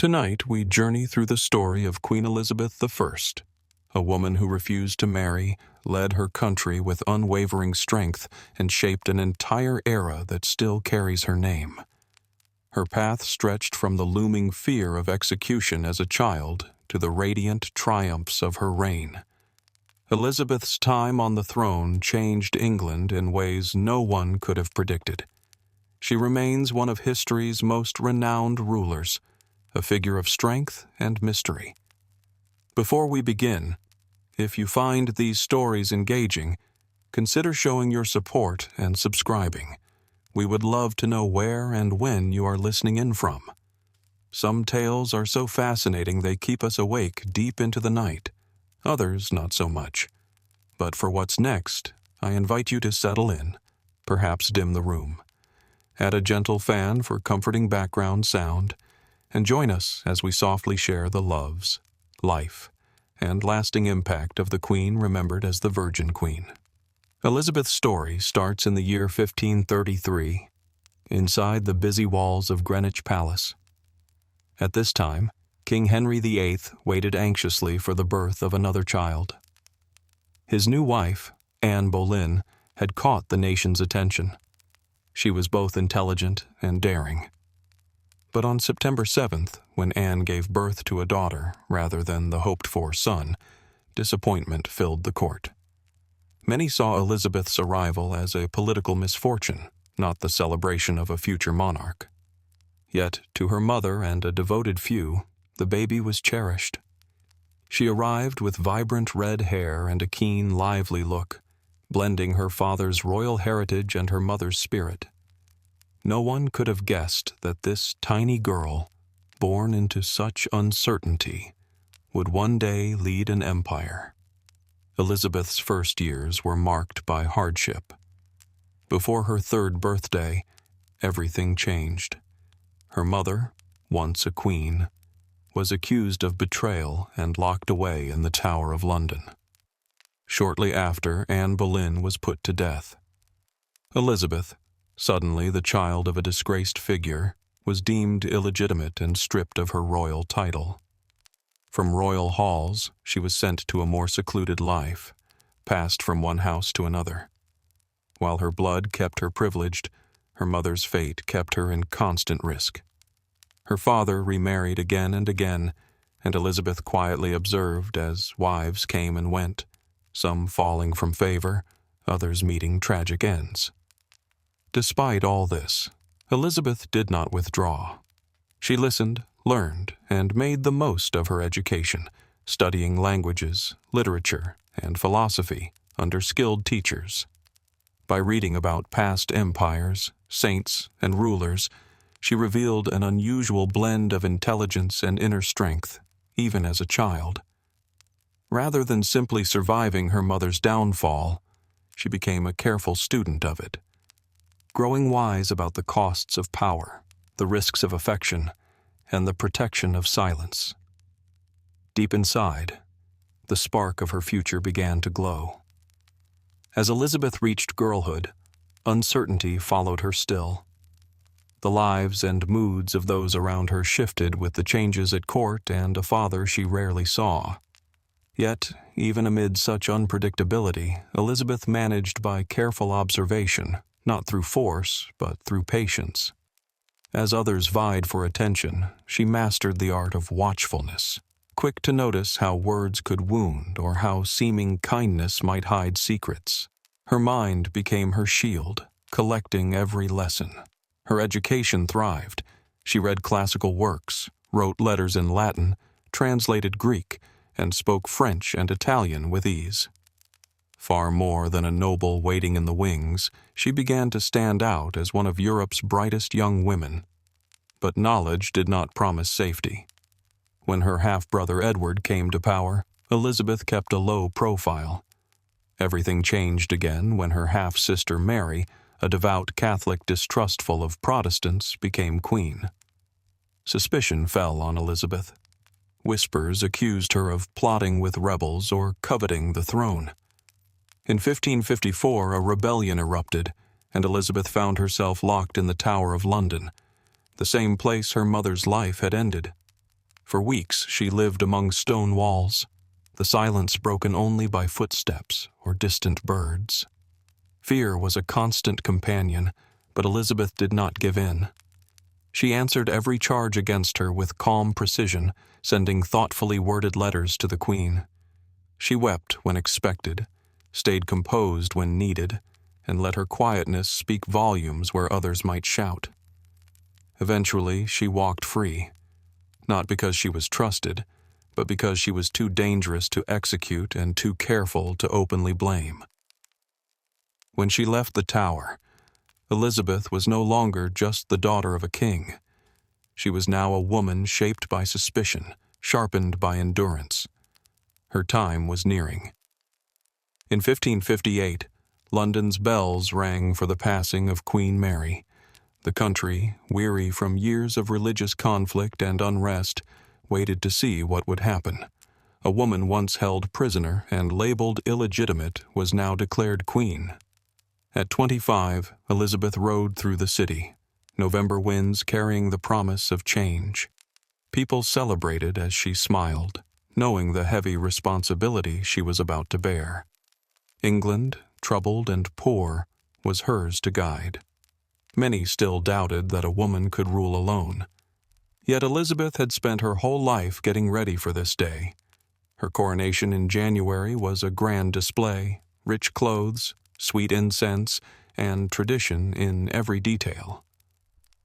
Tonight, we journey through the story of Queen Elizabeth I, a woman who refused to marry, led her country with unwavering strength, and shaped an entire era that still carries her name. Her path stretched from the looming fear of execution as a child to the radiant triumphs of her reign. Elizabeth's time on the throne changed England in ways no one could have predicted. She remains one of history's most renowned rulers, a figure of strength and mystery. Before we begin, if you find these stories engaging, consider showing your support and subscribing. We would love to know where and when you are listening in from. Some tales are so fascinating they keep us awake deep into the night, others not so much. But for what's next, I invite you to settle in, perhaps dim the room. Add a gentle fan for comforting background sound, and join us as we softly share the loves, life, and lasting impact of the Queen remembered as the Virgin Queen. Elizabeth's story starts in the year 1533, inside the busy walls of Greenwich Palace. At this time, King Henry VIII waited anxiously for the birth of another child. His new wife, Anne Boleyn, had caught the nation's attention. She was both intelligent and daring. But on September 7th, when Anne gave birth to a daughter rather than the hoped-for son, disappointment filled the court. Many saw Elizabeth's arrival as a political misfortune, not the celebration of a future monarch. Yet, to her mother and a devoted few, the baby was cherished. She arrived with vibrant red hair and a keen, lively look, blending her father's royal heritage and her mother's spirit. No one could have guessed that this tiny girl, born into such uncertainty, would one day lead an empire. Elizabeth's first years were marked by hardship. Before her third birthday, everything changed. Her mother, once a queen, was accused of betrayal and locked away in the Tower of London. Shortly after, Anne Boleyn was put to death. Elizabeth, suddenly the child of a disgraced figure, was deemed illegitimate and stripped of her royal title. From royal halls, she was sent to a more secluded life, passed from one house to another. While her blood kept her privileged, her mother's fate kept her in constant risk. Her father remarried again and again, and Elizabeth quietly observed as wives came and went, some falling from favor, others meeting tragic ends. Despite all this, Elizabeth did not withdraw. She listened, learned, and made the most of her education, studying languages, literature, and philosophy under skilled teachers. By reading about past empires, saints, and rulers, she revealed an unusual blend of intelligence and inner strength, even as a child. Rather than simply surviving her mother's downfall, she became a careful student of it, growing wise about the costs of power, the risks of affection, and the protection of silence. Deep inside, the spark of her future began to glow. As Elizabeth reached girlhood, uncertainty followed her still. The lives and moods of those around her shifted with the changes at court and a father she rarely saw. Yet, even amid such unpredictability, Elizabeth managed by careful observation, not through force, but through patience. As others vied for attention, she mastered the art of watchfulness, quick to notice how words could wound or how seeming kindness might hide secrets. Her mind became her shield, collecting every lesson. Her education thrived. She read classical works, wrote letters in Latin, translated Greek, and spoke French and Italian with ease. Far more than a noble waiting in the wings, she began to stand out as one of Europe's brightest young women. But knowledge did not promise safety. When her half-brother Edward came to power, Elizabeth kept a low profile. Everything changed again when her half-sister Mary, a devout Catholic distrustful of Protestants, became queen. Suspicion fell on Elizabeth. Whispers accused her of plotting with rebels or coveting the throne. In 1554, a rebellion erupted, and Elizabeth found herself locked in the Tower of London, the same place her mother's life had ended. For weeks she lived among stone walls, the silence broken only by footsteps or distant birds. Fear was a constant companion, but Elizabeth did not give in. She answered every charge against her with calm precision, sending thoughtfully worded letters to the Queen. She wept when expected, stayed composed when needed, and let her quietness speak volumes where others might shout. Eventually, she walked free, not because she was trusted, but because she was too dangerous to execute and too careful to openly blame. When she left the Tower, Elizabeth was no longer just the daughter of a king. She was now a woman shaped by suspicion, sharpened by endurance. Her time was nearing. In 1558, London's bells rang for the passing of Queen Mary. The country, weary from years of religious conflict and unrest, waited to see what would happen. A woman once held prisoner and labeled illegitimate was now declared queen. At 25, Elizabeth rode through the city, November winds carrying the promise of change. People celebrated as she smiled, knowing the heavy responsibility she was about to bear. England, troubled and poor, was hers to guide. Many still doubted that a woman could rule alone. Yet Elizabeth had spent her whole life getting ready for this day. Her coronation in January was a grand display, rich clothes, sweet incense, and tradition in every detail.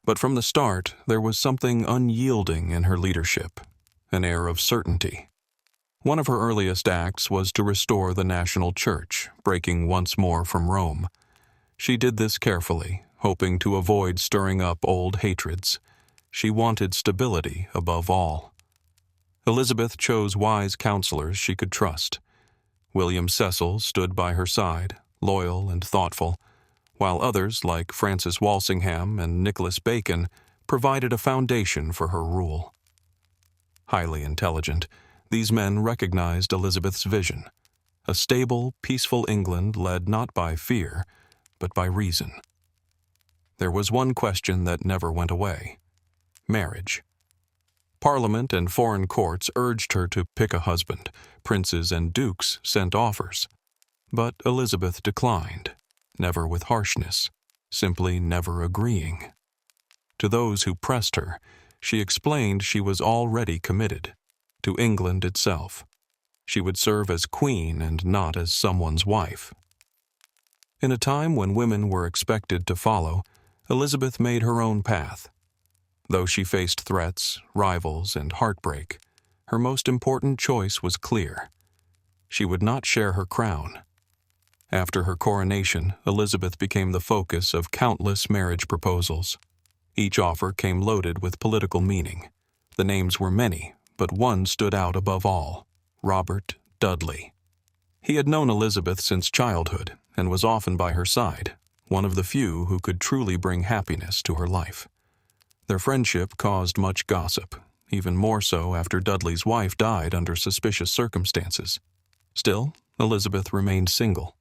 But from the start, there was something unyielding in her leadership, an air of certainty. One of her earliest acts was to restore the national church, breaking once more from Rome. She did this carefully, hoping to avoid stirring up old hatreds. She wanted stability above all. Elizabeth chose wise counselors she could trust. William Cecil stood by her side, loyal and thoughtful, while others like Francis Walsingham and Nicholas Bacon provided a foundation for her rule. Highly intelligent, these men recognized Elizabeth's vision, a stable, peaceful England led not by fear, but by reason. There was one question that never went away: marriage. Parliament and foreign courts urged her to pick a husband. Princes and dukes sent offers. But Elizabeth declined, never with harshness, simply never agreeing. To those who pressed her, she explained she was already committed to England itself. She would serve as queen and not as someone's wife. In a time when women were expected to follow, Elizabeth made her own path. Though she faced threats, rivals, and heartbreak, her most important choice was clear. She would not share her crown. After her coronation, Elizabeth became the focus of countless marriage proposals. Each offer came loaded with political meaning. The names were many, but one stood out above all: Robert Dudley. He had known Elizabeth since childhood and was often by her side, one of the few who could truly bring happiness to her life. Their friendship caused much gossip, even more so after Dudley's wife died under suspicious circumstances. Still, Elizabeth remained single.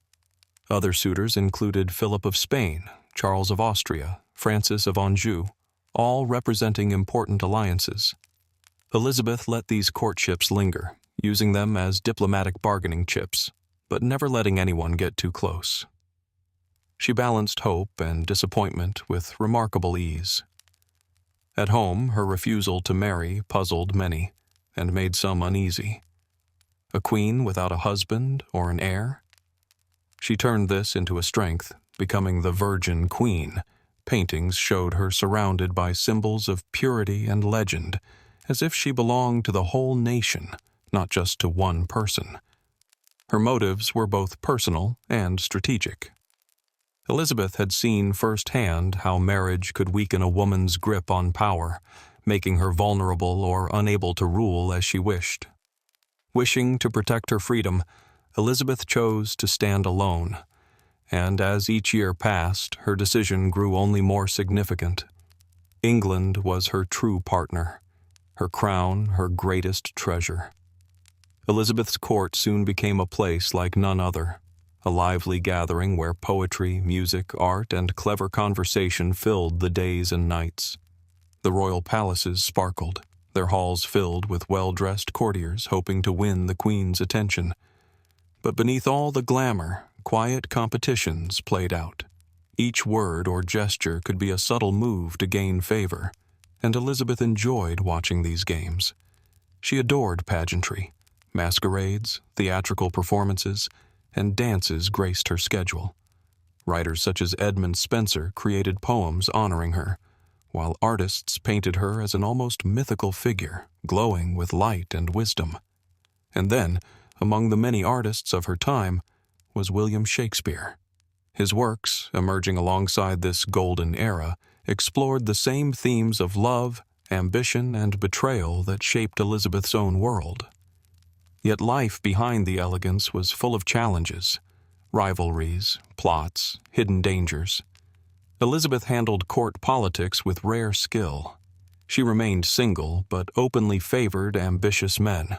Other suitors included Philip of Spain, Charles of Austria, Francis of Anjou, all representing important alliances. Elizabeth let these courtships linger, using them as diplomatic bargaining chips, but never letting anyone get too close. She balanced hope and disappointment with remarkable ease. At home, her refusal to marry puzzled many and made some uneasy. A queen without a husband or an heir? She turned this into a strength, becoming the Virgin Queen. Paintings showed her surrounded by symbols of purity and legend, as if she belonged to the whole nation, not just to one person. Her motives were both personal and strategic. Elizabeth had seen firsthand how marriage could weaken a woman's grip on power, making her vulnerable or unable to rule as she wished. Wishing to protect her freedom, Elizabeth chose to stand alone, and as each year passed, her decision grew only more significant. England was her true partner, her crown her greatest treasure. Elizabeth's court soon became a place like none other, a lively gathering where poetry, music, art, and clever conversation filled the days and nights. The royal palaces sparkled, their halls filled with well-dressed courtiers hoping to win the queen's attention. But beneath all the glamour, quiet competitions played out. Each word or gesture could be a subtle move to gain favor, and Elizabeth enjoyed watching these games. She adored pageantry. Masquerades, theatrical performances, and dances graced her schedule. Writers such as Edmund Spenser created poems honoring her, while artists painted her as an almost mythical figure, glowing with light and wisdom. And then, among the many artists of her time, was William Shakespeare. His works, emerging alongside this golden era, explored the same themes of love, ambition, and betrayal that shaped Elizabeth's own world. Yet life behind the elegance was full of challenges, rivalries, plots, hidden dangers. Elizabeth handled court politics with rare skill. She remained single, but openly favored ambitious men,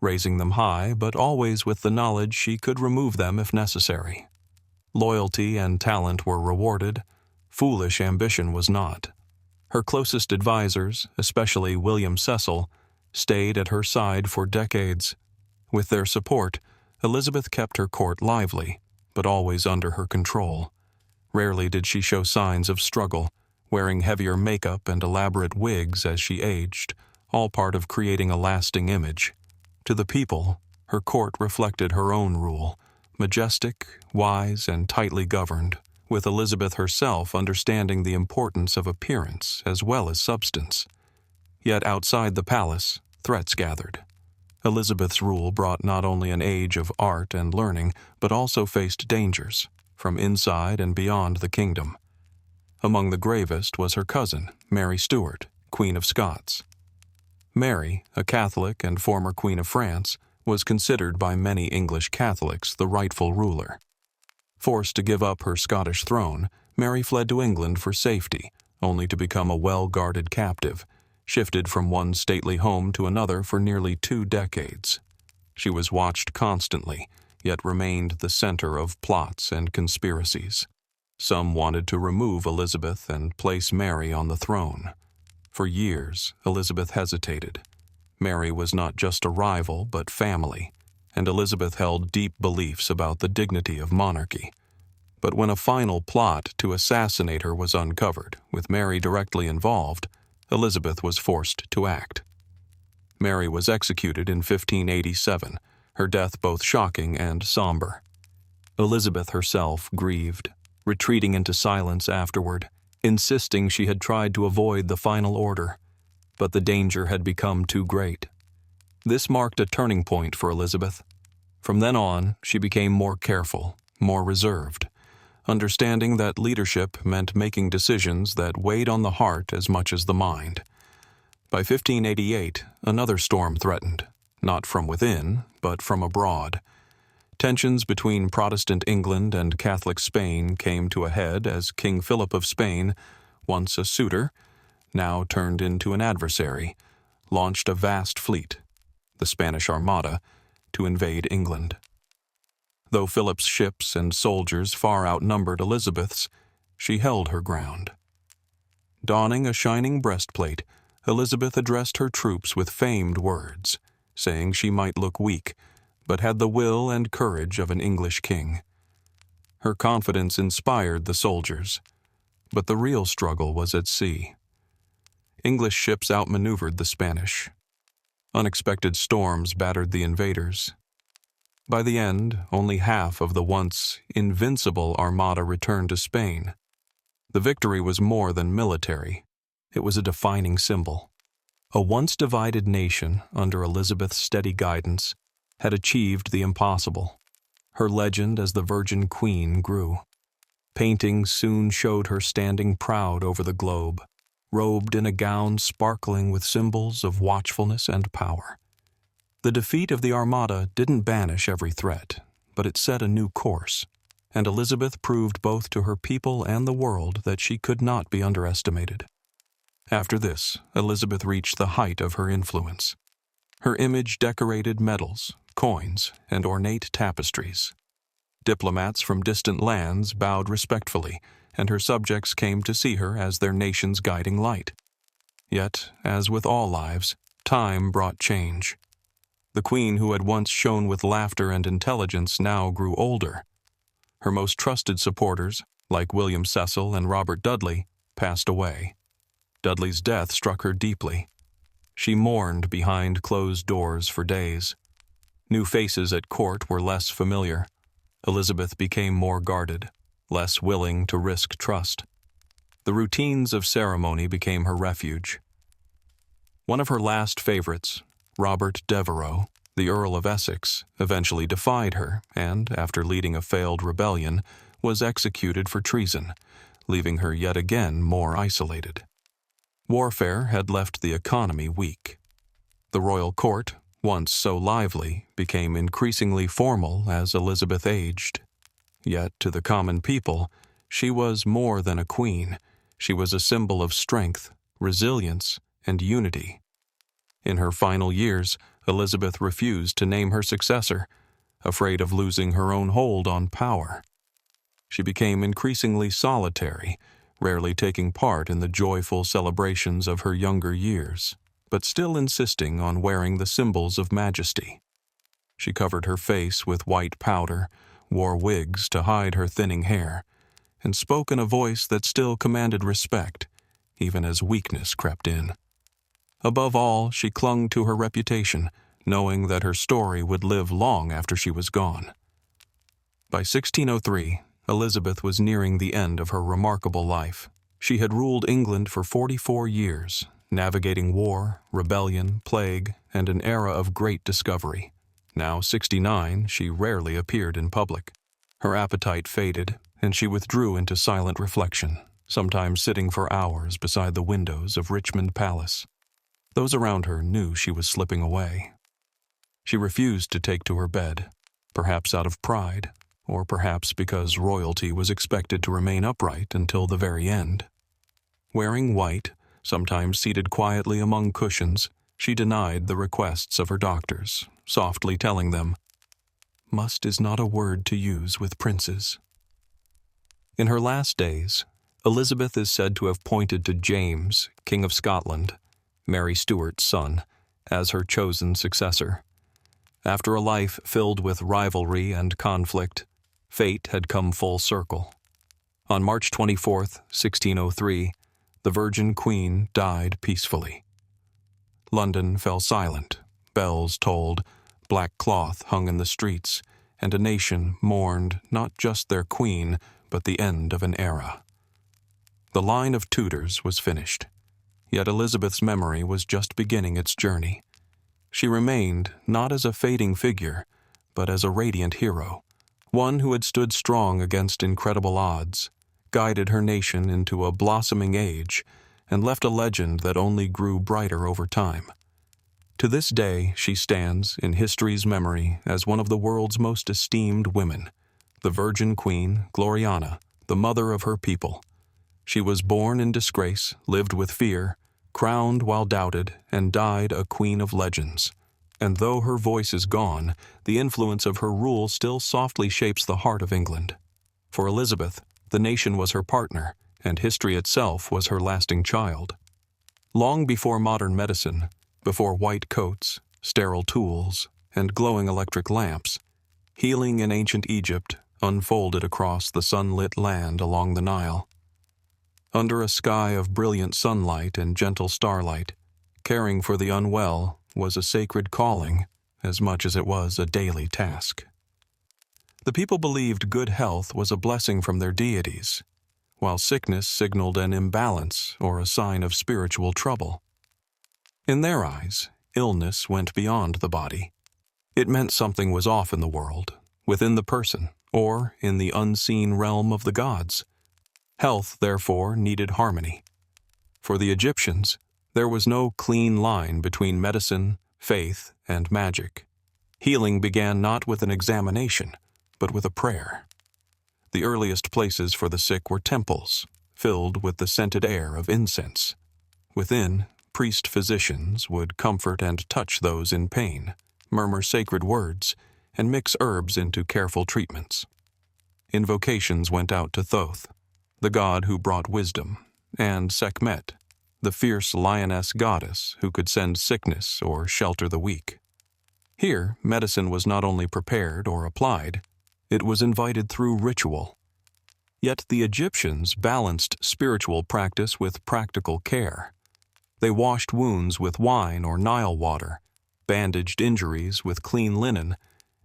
raising them high, but always with the knowledge she could remove them if necessary. Loyalty and talent were rewarded. Foolish ambition was not. Her closest advisors, especially William Cecil, stayed at her side for decades. With their support, Elizabeth kept her court lively, but always under her control. Rarely did she show signs of struggle, wearing heavier makeup and elaborate wigs as she aged, all part of creating a lasting image. To the people, her court reflected her own rule, majestic, wise, and tightly governed, with Elizabeth herself understanding the importance of appearance as well as substance. Yet outside the palace, threats gathered. Elizabeth's rule brought not only an age of art and learning, but also faced dangers, from inside and beyond the kingdom. Among the gravest was her cousin, Mary Stuart, Queen of Scots. Mary, a Catholic and former Queen of France, was considered by many English Catholics the rightful ruler. Forced to give up her Scottish throne, Mary fled to England for safety, only to become a well-guarded captive, shifted from one stately home to another for nearly 2 decades. She was watched constantly, yet remained the center of plots and conspiracies. Some wanted to remove Elizabeth and place Mary on the throne. For years, Elizabeth hesitated. Mary was not just a rival, but family, and Elizabeth held deep beliefs about the dignity of monarchy. But when a final plot to assassinate her was uncovered, with Mary directly involved, Elizabeth was forced to act. Mary was executed in 1587, her death both shocking and somber. Elizabeth herself grieved, retreating into silence afterward, insisting she had tried to avoid the final order, but the danger had become too great. This marked a turning point for Elizabeth. From then on, she became more careful, more reserved, understanding that leadership meant making decisions that weighed on the heart as much as the mind. By 1588, another storm threatened, not from within, but from abroad. Tensions between Protestant England and Catholic Spain came to a head as King Philip of Spain, once a suitor, now turned into an adversary, launched a vast fleet, the Spanish Armada, to invade England. Though Philip's ships and soldiers far outnumbered Elizabeth's, she held her ground. Donning a shining breastplate, Elizabeth addressed her troops with famed words, saying she might look weak, but had the will and courage of an English king. Her confidence inspired the soldiers, but the real struggle was at sea. English ships outmaneuvered the Spanish. Unexpected storms battered the invaders. By the end, only half of the once invincible Armada returned to Spain. The victory was more than military. It was a defining symbol. A once divided nation, under Elizabeth's steady guidance, had achieved the impossible. Her legend as the Virgin Queen grew. Paintings soon showed her standing proud over the globe, robed in a gown sparkling with symbols of watchfulness and power. The defeat of the Armada didn't banish every threat, but it set a new course, and Elizabeth proved both to her people and the world that she could not be underestimated. After this, Elizabeth reached the height of her influence. Her image decorated medals, coins, and ornate tapestries. Diplomats from distant lands bowed respectfully, and her subjects came to see her as their nation's guiding light. Yet, as with all lives, time brought change. The queen who had once shone with laughter and intelligence now grew older. Her most trusted supporters, like William Cecil and Robert Dudley, passed away. Dudley's death struck her deeply. She mourned behind closed doors for days. New faces at court were less familiar. Elizabeth became more guarded, less willing to risk trust. The routines of ceremony became her refuge. One of her last favorites, Robert Devereux, the Earl of Essex, eventually defied her and, after leading a failed rebellion, was executed for treason, leaving her yet again more isolated. Warfare had left the economy weak. The royal court, once so lively, became increasingly formal as Elizabeth aged. Yet, to the common people, she was more than a queen. She was a symbol of strength, resilience, and unity. In her final years, Elizabeth refused to name her successor, afraid of losing her own hold on power. She became increasingly solitary, rarely taking part in the joyful celebrations of her younger years, but still insisting on wearing the symbols of majesty. She covered her face with white powder, wore wigs to hide her thinning hair, and spoke in a voice that still commanded respect, even as weakness crept in. Above all, she clung to her reputation, knowing that her story would live long after she was gone. By 1603, Elizabeth was nearing the end of her remarkable life. She had ruled England for 44 years, navigating war, rebellion, plague, and an era of great discovery. Now 69, she rarely appeared in public. Her appetite faded, and she withdrew into silent reflection, sometimes sitting for hours beside the windows of Richmond Palace. Those around her knew she was slipping away. She refused to take to her bed, perhaps out of pride, or perhaps because royalty was expected to remain upright until the very end. Wearing white, sometimes seated quietly among cushions, she denied the requests of her doctors, softly telling them, "Must is not a word to use with princes." In her last days, Elizabeth is said to have pointed to James, King of Scotland, Mary Stuart's son, as her chosen successor. After a life filled with rivalry and conflict, fate had come full circle. On March 24, 1603, the Virgin Queen died peacefully. London fell silent, bells tolled, black cloth hung in the streets, and a nation mourned not just their queen, but the end of an era. The line of Tudors was finished, yet Elizabeth's memory was just beginning its journey. She remained not as a fading figure, but as a radiant hero, one who had stood strong against incredible odds, guided her nation into a blossoming age, and left a legend that only grew brighter over time. To this day, she stands in history's memory as one of the world's most esteemed women, the Virgin Queen, Gloriana, the mother of her people. She was born in disgrace, lived with fear, crowned while doubted, and died a queen of legends. And though her voice is gone, the influence of her rule still softly shapes the heart of England. For Elizabeth, the nation was her partner, and history itself was her lasting child. Long before modern medicine, before white coats, sterile tools, and glowing electric lamps, healing in ancient Egypt unfolded across the sunlit land along the Nile. Under a sky of brilliant sunlight and gentle starlight, caring for the unwell was a sacred calling as much as it was a daily task. The people believed good health was a blessing from their deities, while sickness signaled an imbalance or a sign of spiritual trouble. In their eyes, illness went beyond the body. It meant something was off in the world, within the person, or in the unseen realm of the gods. Health, therefore, needed harmony. For the Egyptians, there was no clean line between medicine, faith, and magic. Healing began not with an examination, but with a prayer. The earliest places for the sick were temples, filled with the scented air of incense. Within, priest-physicians would comfort and touch those in pain, murmur sacred words, and mix herbs into careful treatments. Invocations went out to Thoth, the god who brought wisdom, and Sekhmet, the fierce lioness goddess who could send sickness or shelter the weak. Here, medicine was not only prepared or applied, it was invited through ritual. Yet the Egyptians balanced spiritual practice with practical care. They washed wounds with wine or Nile water, bandaged injuries with clean linen,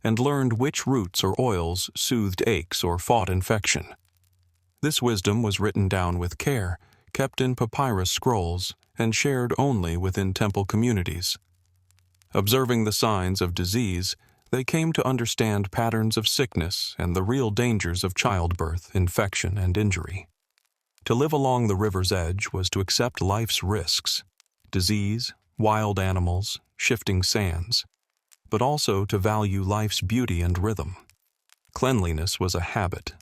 and learned which roots or oils soothed aches or fought infection. This wisdom was written down with care, kept in papyrus scrolls, and shared only within temple communities. Observing the signs of disease, they came to understand patterns of sickness and the real dangers of childbirth, infection, and injury. To live along the river's edge was to accept life's risks, disease, wild animals, shifting sands, but also to value life's beauty and rhythm. Cleanliness was a habit.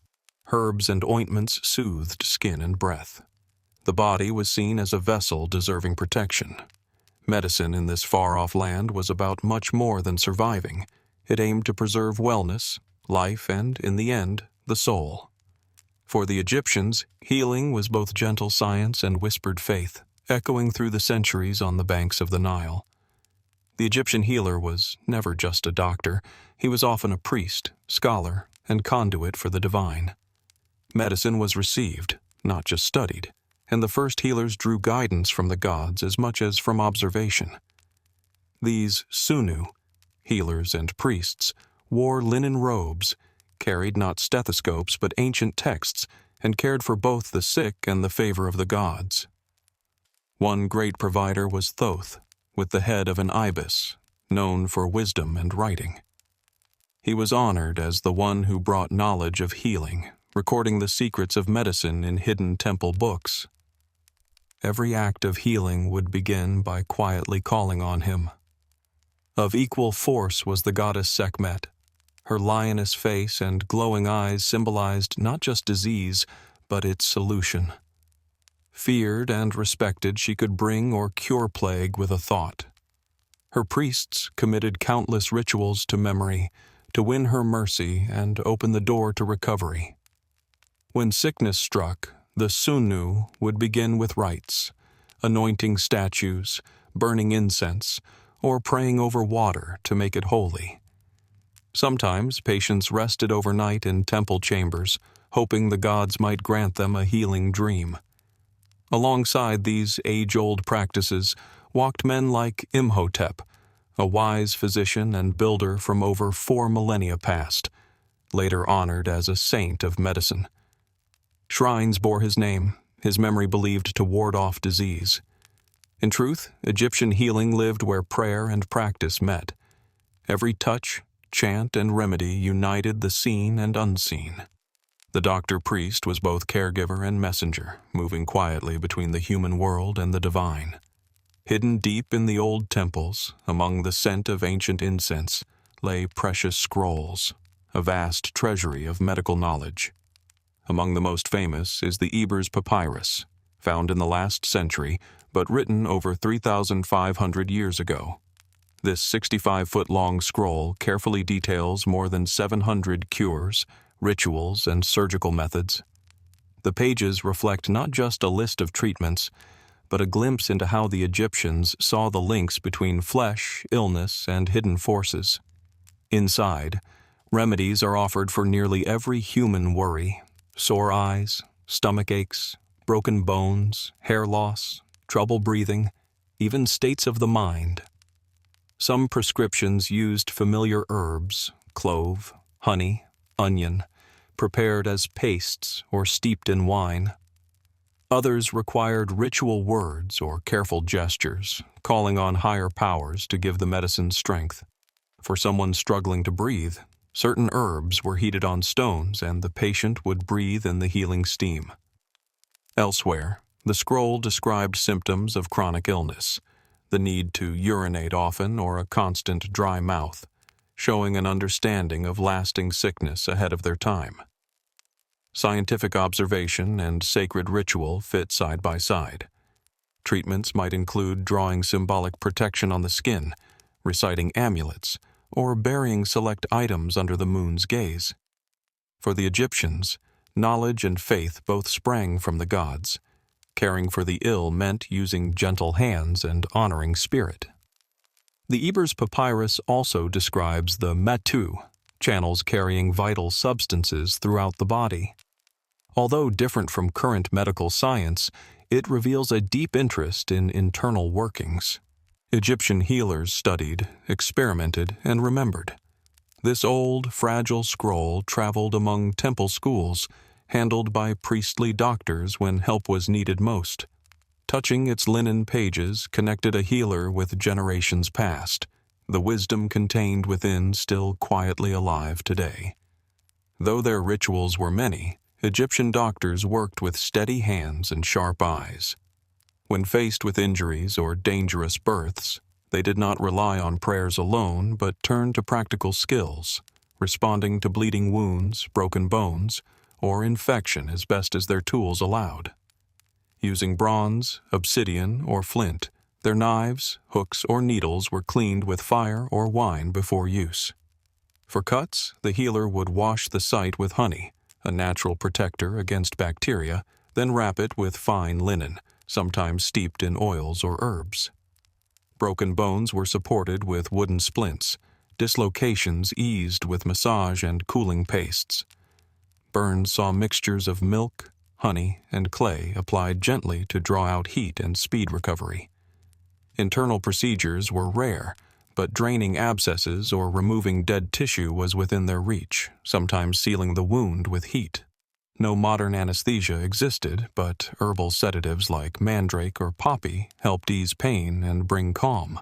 Herbs and ointments soothed skin and breath. The body was seen as a vessel deserving protection. Medicine in this far-off land was about much more than surviving. It aimed to preserve wellness, life, and, in the end, the soul. For the Egyptians, healing was both gentle science and whispered faith, echoing through the centuries on the banks of the Nile. The Egyptian healer was never just a doctor. He was often a priest, scholar, and conduit for the divine. Medicine was received, not just studied, and the first healers drew guidance from the gods as much as from observation. These Sunu, healers and priests, wore linen robes, carried not stethoscopes but ancient texts, and cared for both the sick and the favor of the gods. One great provider was Thoth, with the head of an ibis, known for wisdom and writing. He was honored as the one who brought knowledge of healing, recording the secrets of medicine in hidden temple books. Every act of healing would begin by quietly calling on him. Of equal force was the goddess Sekhmet. Her lioness face and glowing eyes symbolized not just disease, but its solution. Feared and respected, she could bring or cure plague with a thought. Her priests committed countless rituals to memory, to win her mercy and open the door to recovery. When sickness struck, the Sunu would begin with rites, anointing statues, burning incense, or praying over water to make it holy. Sometimes patients rested overnight in temple chambers, hoping the gods might grant them a healing dream. Alongside these age-old practices walked men like Imhotep, a wise physician and builder from over 4 millennia past, later honored as a saint of medicine. Shrines bore his name, his memory believed to ward off disease. In truth, Egyptian healing lived where prayer and practice met. Every touch, chant, and remedy united the seen and unseen. The doctor-priest was both caregiver and messenger, moving quietly between the human world and the divine. Hidden deep in the old temples, among the scent of ancient incense, lay precious scrolls, a vast treasury of medical knowledge. Among the most famous is the Ebers Papyrus, found in the last century, but written over 3,500 years ago. This 65-foot-long scroll carefully details more than 700 cures, rituals, and surgical methods. The pages reflect not just a list of treatments, but a glimpse into how the Egyptians saw the links between flesh, illness, and hidden forces. Inside, remedies are offered for nearly every human worry: sore eyes, stomach aches, broken bones, hair loss, trouble breathing, even states of the mind. Some prescriptions used familiar herbs, clove, honey, onion, prepared as pastes or steeped in wine. Others required ritual words or careful gestures, calling on higher powers to give the medicine strength. For someone struggling to breathe, certain herbs were heated on stones and the patient would breathe in the healing steam. Elsewhere, the scroll described symptoms of chronic illness, the need to urinate often or a constant dry mouth, showing an understanding of lasting sickness ahead of their time. Scientific observation and sacred ritual fit side by side. Treatments might include drawing symbolic protection on the skin, reciting amulets, or burying select items under the moon's gaze. For the Egyptians, knowledge and faith both sprang from the gods. Caring for the ill meant using gentle hands and honoring spirit. The Ebers Papyrus also describes the metu, channels carrying vital substances throughout the body. Although different from current medical science, it reveals a deep interest in internal workings. Egyptian healers studied, experimented, and remembered. This old, fragile scroll traveled among temple schools, handled by priestly doctors when help was needed most. Touching its linen pages connected a healer with generations past, the wisdom contained within still quietly alive today. Though their rituals were many, Egyptian doctors worked with steady hands and sharp eyes. When faced with injuries or dangerous births, they did not rely on prayers alone but turned to practical skills, responding to bleeding wounds, broken bones, or infection as best as their tools allowed. Using bronze, obsidian, or flint, their knives, hooks, or needles were cleaned with fire or wine before use. For cuts, the healer would wash the site with honey, a natural protector against bacteria, then wrap it with fine linen, sometimes steeped in oils or herbs. Broken bones were supported with wooden splints, dislocations eased with massage and cooling pastes. Burns saw mixtures of milk, honey, and clay applied gently to draw out heat and speed recovery. Internal procedures were rare, but draining abscesses or removing dead tissue was within their reach, sometimes sealing the wound with heat. No modern anesthesia existed, but herbal sedatives like mandrake or poppy helped ease pain and bring calm.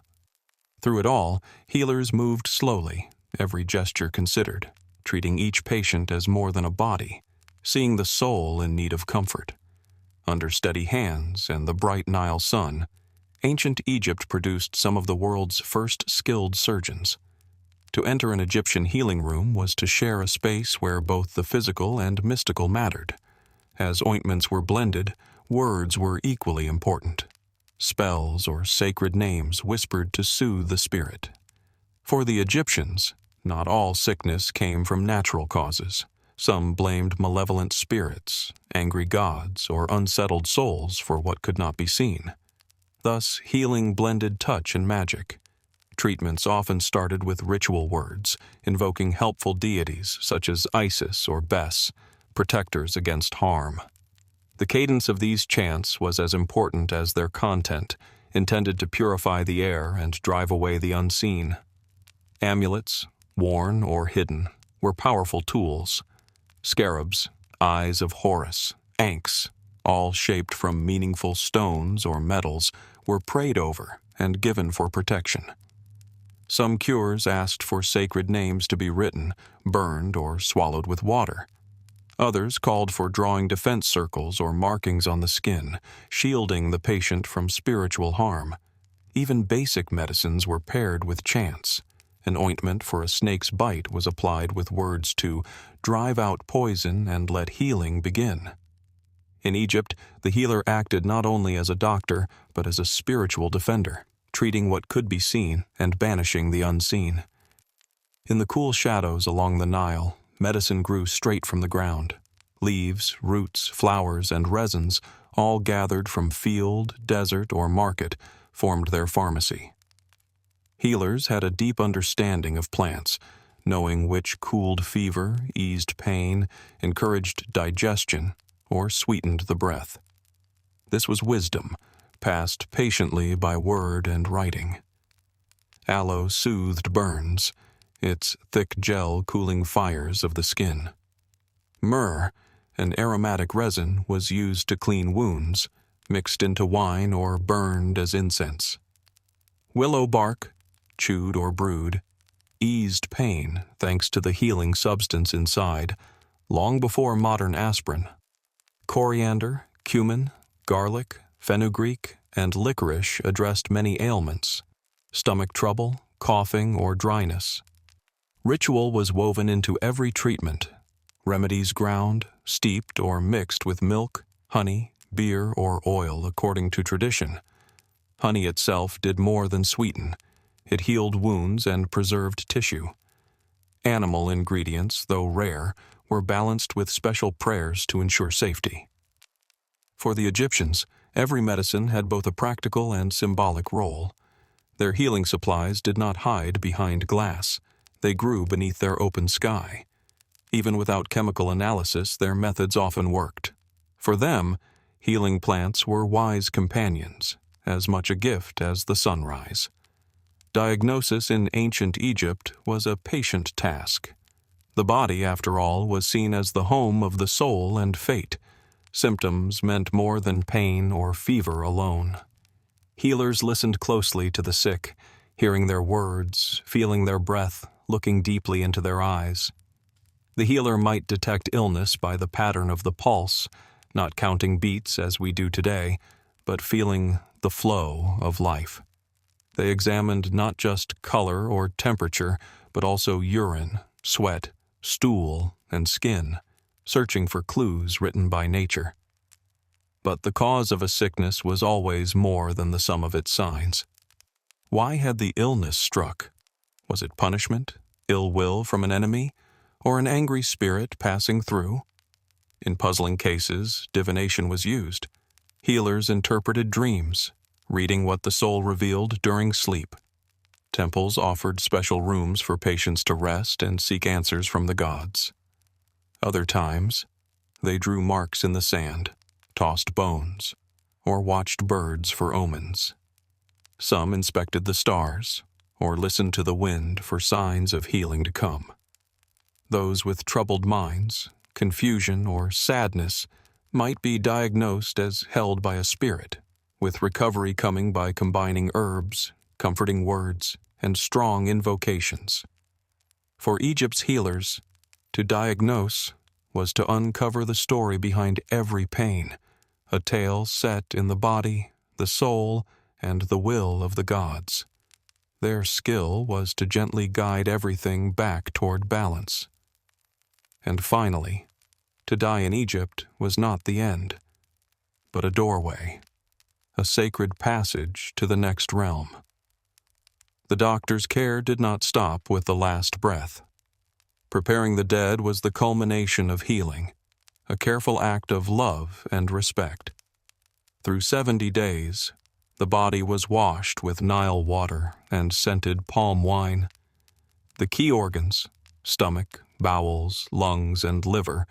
Through it all, healers moved slowly, every gesture considered, treating each patient as more than a body, seeing the soul in need of comfort. Under steady hands and the bright Nile sun, ancient Egypt produced some of the world's first skilled surgeons. To enter an Egyptian healing room was to share a space where both the physical and mystical mattered. As ointments were blended, words were equally important. Spells or sacred names whispered to soothe the spirit. For the Egyptians, not all sickness came from natural causes. Some blamed malevolent spirits, angry gods, or unsettled souls for what could not be seen. Thus, healing blended touch and magic. Treatments often started with ritual words, invoking helpful deities such as Isis or Bes, protectors against harm. The cadence of these chants was as important as their content, intended to purify the air and drive away the unseen. Amulets, worn or hidden, were powerful tools. Scarabs, eyes of Horus, ankhs, all shaped from meaningful stones or metals, were prayed over and given for protection. Some cures asked for sacred names to be written, burned, or swallowed with water. Others called for drawing defense circles or markings on the skin, shielding the patient from spiritual harm. Even basic medicines were paired with chants. An ointment for a snake's bite was applied with words to drive out poison and let healing begin. In Egypt, the healer acted not only as a doctor, but as a spiritual defender, treating what could be seen and banishing the unseen. In the cool shadows along the Nile, medicine grew straight from the ground. Leaves, roots, flowers, and resins, all gathered from field, desert, or market, formed their pharmacy. Healers had a deep understanding of plants, knowing which cooled fever, eased pain, encouraged digestion, or sweetened the breath. This was wisdom, passed patiently by word and writing. Aloe soothed burns, its thick gel cooling fires of the skin. Myrrh, an aromatic resin, was used to clean wounds, mixed into wine or burned as incense. Willow bark, chewed or brewed, eased pain thanks to the healing substance inside, long before modern aspirin. Coriander, cumin, garlic, fenugreek, and licorice addressed many ailments: stomach trouble, coughing, or dryness. Ritual was woven into every treatment. Remedies ground, steeped, or mixed with milk, honey, beer, or oil according to tradition. Honey itself did more than sweeten. It healed wounds and preserved tissue. Animal ingredients, though rare, were balanced with special prayers to ensure safety. For the Egyptians, Every medicine had both a practical and symbolic role. Their healing supplies did not hide behind glass. They grew beneath their open sky. Even without chemical analysis, their methods often worked. For them, healing plants were wise companions, as much a gift as the sunrise. Diagnosis in ancient Egypt was a patient task. The body, after all, was seen as the home of the soul and fate. Symptoms meant more than pain or fever alone. Healers listened closely to the sick, hearing their words, feeling their breath, looking deeply into their eyes. The healer might detect illness by the pattern of the pulse, not counting beats as we do today, but feeling the flow of life. They examined not just color or temperature, but also urine, sweat, stool, and skin, searching for clues written by nature. But the cause of a sickness was always more than the sum of its signs. Why had the illness struck? Was it punishment, ill will from an enemy, or an angry spirit passing through? In puzzling cases, divination was used. Healers interpreted dreams, reading what the soul revealed during sleep. Temples offered special rooms for patients to rest and seek answers from the gods. Other times, they drew marks in the sand, tossed bones, or watched birds for omens. Some inspected the stars, or listened to the wind for signs of healing to come. Those with troubled minds, confusion, or sadness might be diagnosed as held by a spirit, with recovery coming by combining herbs, comforting words, and strong invocations. For Egypt's healers, to diagnose was to uncover the story behind every pain, a tale set in the body, the soul, and the will of the gods. Their skill was to gently guide everything back toward balance. And finally, to die in Egypt was not the end, but a doorway, a sacred passage to the next realm. The doctor's care did not stop with the last breath. Preparing the dead was the culmination of healing, a careful act of love and respect. Through 70 days, the body was washed with Nile water and scented palm wine. The key organs, stomach, bowels, lungs, and liver,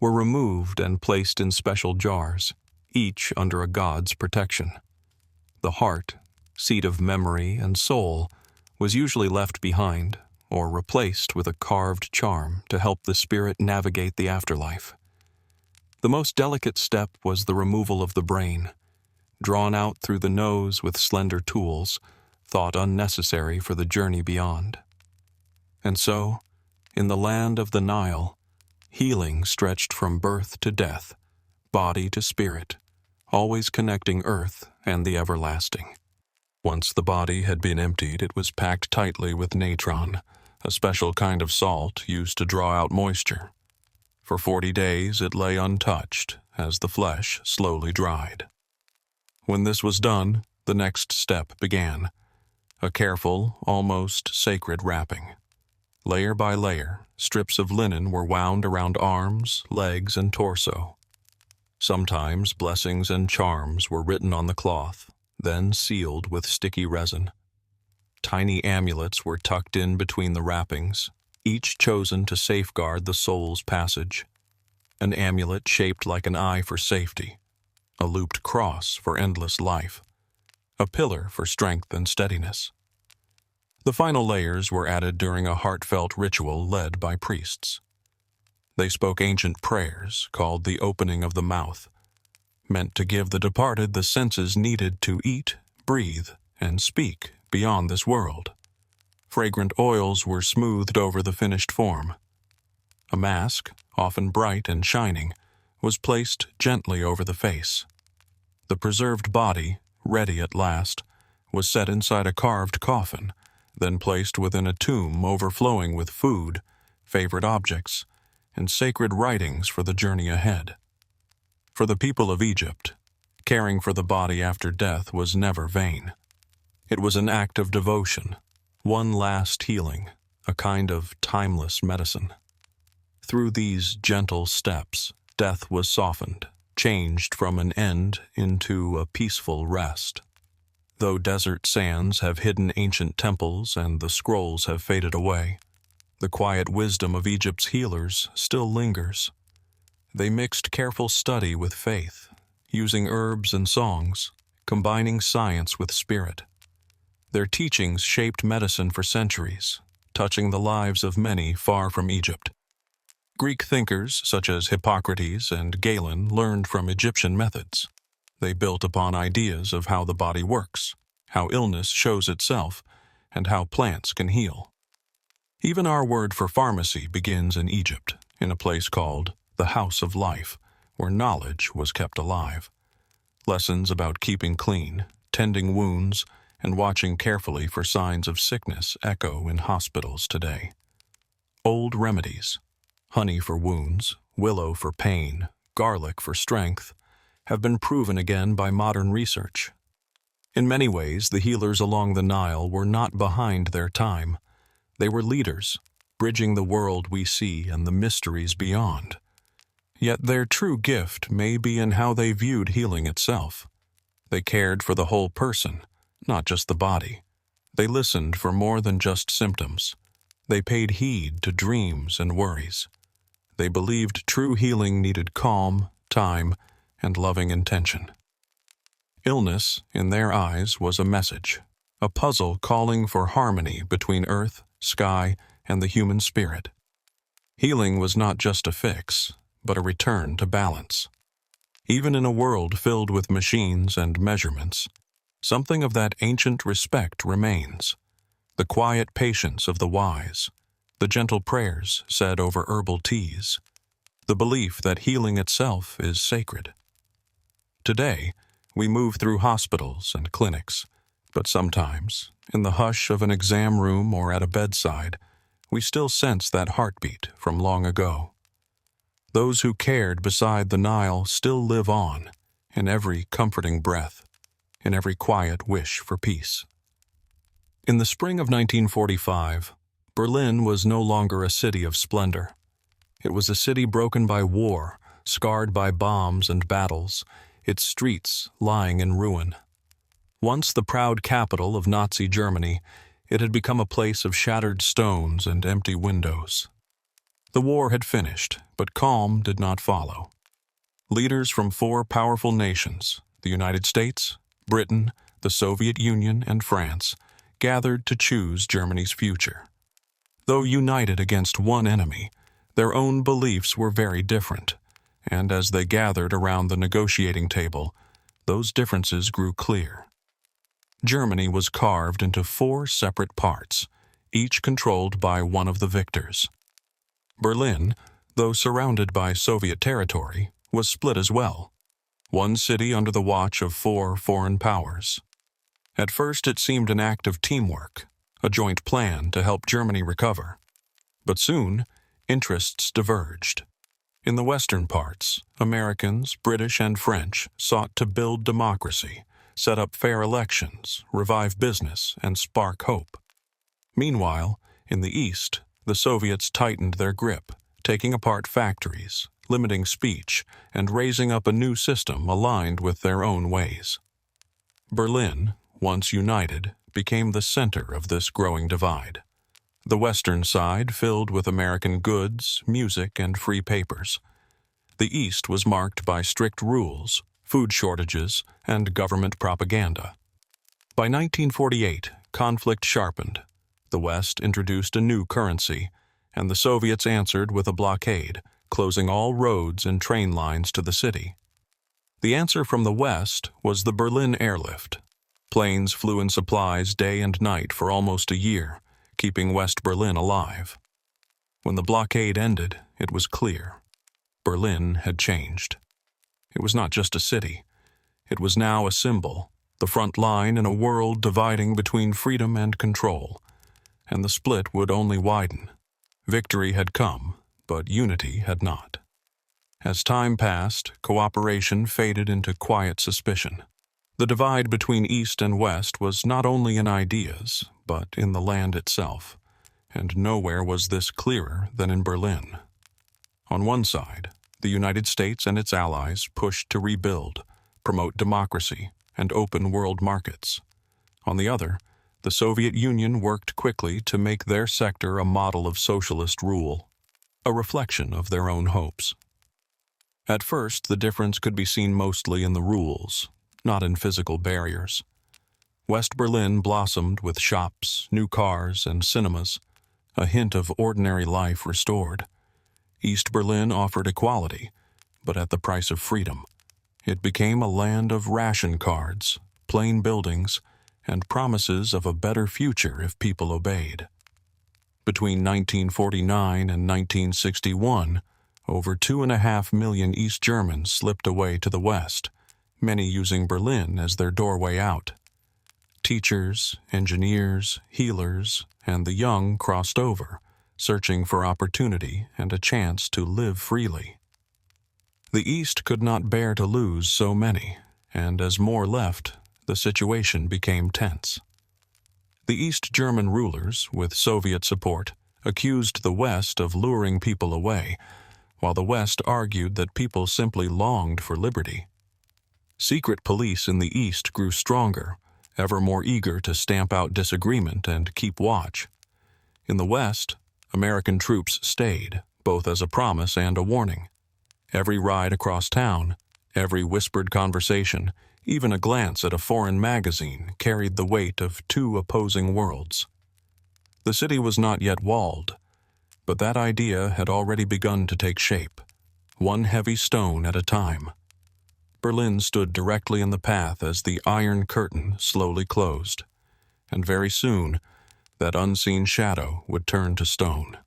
were removed and placed in special jars, each under a god's protection. The heart, seat of memory and soul, was usually left behind or replaced with a carved charm to help the spirit navigate the afterlife. The most delicate step was the removal of the brain, drawn out through the nose with slender tools, thought unnecessary for the journey beyond. And so, in the land of the Nile, healing stretched from birth to death, body to spirit, always connecting earth and the everlasting. Once the body had been emptied, it was packed tightly with natron, a special kind of salt used to draw out moisture. For 40 days it lay untouched as the flesh slowly dried. When this was done, the next step began, a careful, almost sacred wrapping. Layer by layer, strips of linen were wound around arms, legs, and torso. Sometimes blessings and charms were written on the cloth, then sealed with sticky resin. Tiny amulets were tucked in between the wrappings, each chosen to safeguard the soul's passage. An amulet shaped like an eye for safety, a looped cross for endless life, a pillar for strength and steadiness. The final layers were added during a heartfelt ritual led by priests. They spoke ancient prayers called the opening of the mouth, meant to give the departed the senses needed to eat, breathe, and speak beyond this world. Fragrant oils were smoothed over the finished form. A mask, often bright and shining, was placed gently over the face. The preserved body, ready at last, was set inside a carved coffin, then placed within a tomb overflowing with food, favorite objects, and sacred writings for the journey ahead. For the people of Egypt, caring for the body after death was never vain. It was an act of devotion, one last healing, a kind of timeless medicine. Through these gentle steps, death was softened, changed from an end into a peaceful rest. Though desert sands have hidden ancient temples and the scrolls have faded away, the quiet wisdom of Egypt's healers still lingers. They mixed careful study with faith, using herbs and songs, combining science with spirit. Their teachings shaped medicine for centuries, touching the lives of many far from Egypt. Greek thinkers such as Hippocrates and Galen learned from Egyptian methods. They built upon ideas of how the body works, how illness shows itself, and how plants can heal. Even our word for pharmacy begins in Egypt, in a place called the House of Life, where knowledge was kept alive. Lessons about keeping clean, tending wounds, and watching carefully for signs of sickness echo in hospitals today. Old remedies, honey for wounds, willow for pain, garlic for strength, have been proven again by modern research. In many ways, the healers along the Nile were not behind their time. They were leaders, bridging the world we see and the mysteries beyond. Yet their true gift may be in how they viewed healing itself. They cared for the whole person, not just the body. They listened for more than just symptoms. They paid heed to dreams and worries. They believed true healing needed calm, time, and loving intention. Illness, in their eyes, was a message, a puzzle calling for harmony between earth, sky, and the human spirit. Healing was not just a fix, but a return to balance. Even in a world filled with machines and measurements, something of that ancient respect remains. The quiet patience of the wise, the gentle prayers said over herbal teas, the belief that healing itself is sacred. Today, we move through hospitals and clinics, but sometimes, in the hush of an exam room or at a bedside, we still sense that heartbeat from long ago. Those who cared beside the Nile still live on, in every comforting breath, in every quiet wish for peace. In the spring of 1945, Berlin was no longer a city of splendor. It was a city broken by war, scarred by bombs and battles, its streets lying in ruin. Once the proud capital of Nazi Germany, it had become a place of shattered stones and empty windows. The war had finished, but calm did not follow. Leaders from 4 powerful nations, the United States, Britain, the Soviet Union, and France, gathered to choose Germany's future. Though united against one enemy, their own beliefs were very different, and as they gathered around the negotiating table, those differences grew clear. Germany was carved into 4 separate parts, each controlled by one of the victors. Berlin, though surrounded by Soviet territory, was split as well, one city under the watch of 4 foreign powers. At first it seemed an act of teamwork, a joint plan to help Germany recover. But soon, interests diverged. In the western parts, Americans, British, and French sought to build democracy, set up fair elections, revive business, and spark hope. Meanwhile, in the east, the Soviets tightened their grip, taking apart factories, limiting speech, and raising up a new system aligned with their own ways. Berlin, once united, became the center of this growing divide. The western side filled with American goods, music, and free papers. The east was marked by strict rules, food shortages, and government propaganda. By 1948, conflict sharpened. The West introduced a new currency, and the Soviets answered with a blockade, closing all roads and train lines to the city. The answer from the West was the Berlin airlift. Planes flew in supplies day and night for almost a year, keeping West Berlin alive. When the blockade ended, it was clear. Berlin had changed. It was not just a city. It was now a symbol, the front line in a world dividing between freedom and control. And the split would only widen. Victory had come, but unity had not. As time passed, cooperation faded into quiet suspicion. The divide between East and West was not only in ideas, but in the land itself, and nowhere was this clearer than in Berlin. On one side, The United States and its allies pushed to rebuild, promote democracy, and open world markets. On the other, the Soviet Union worked quickly to make their sector a model of socialist rule, a reflection of their own hopes. At first, the difference could be seen mostly in the rules, not in physical barriers. West Berlin blossomed with shops, new cars, and cinemas, a hint of ordinary life restored. East Berlin offered equality, but at the price of freedom. It became a land of ration cards, plain buildings, and promises of a better future if people obeyed. Between 1949 and 1961, over 2.5 million East Germans slipped away to the West, many using Berlin as their doorway out. Teachers, engineers, healers, and the young crossed over, searching for opportunity and a chance to live freely. The East could not bear to lose so many, and as more left, the situation became tense. The East German rulers, with Soviet support, accused the West of luring people away, while the West argued that people simply longed for liberty. Secret police in the East grew stronger, ever more eager to stamp out disagreement and keep watch. In the West, American troops stayed, both as a promise and a warning. Every ride across town, every whispered conversation, even a glance at a foreign magazine carried the weight of two opposing worlds. The city was not yet walled, but that idea had already begun to take shape, one heavy stone at a time. Berlin stood directly in the path as the Iron Curtain slowly closed, and very soon that unseen shadow would turn to stone.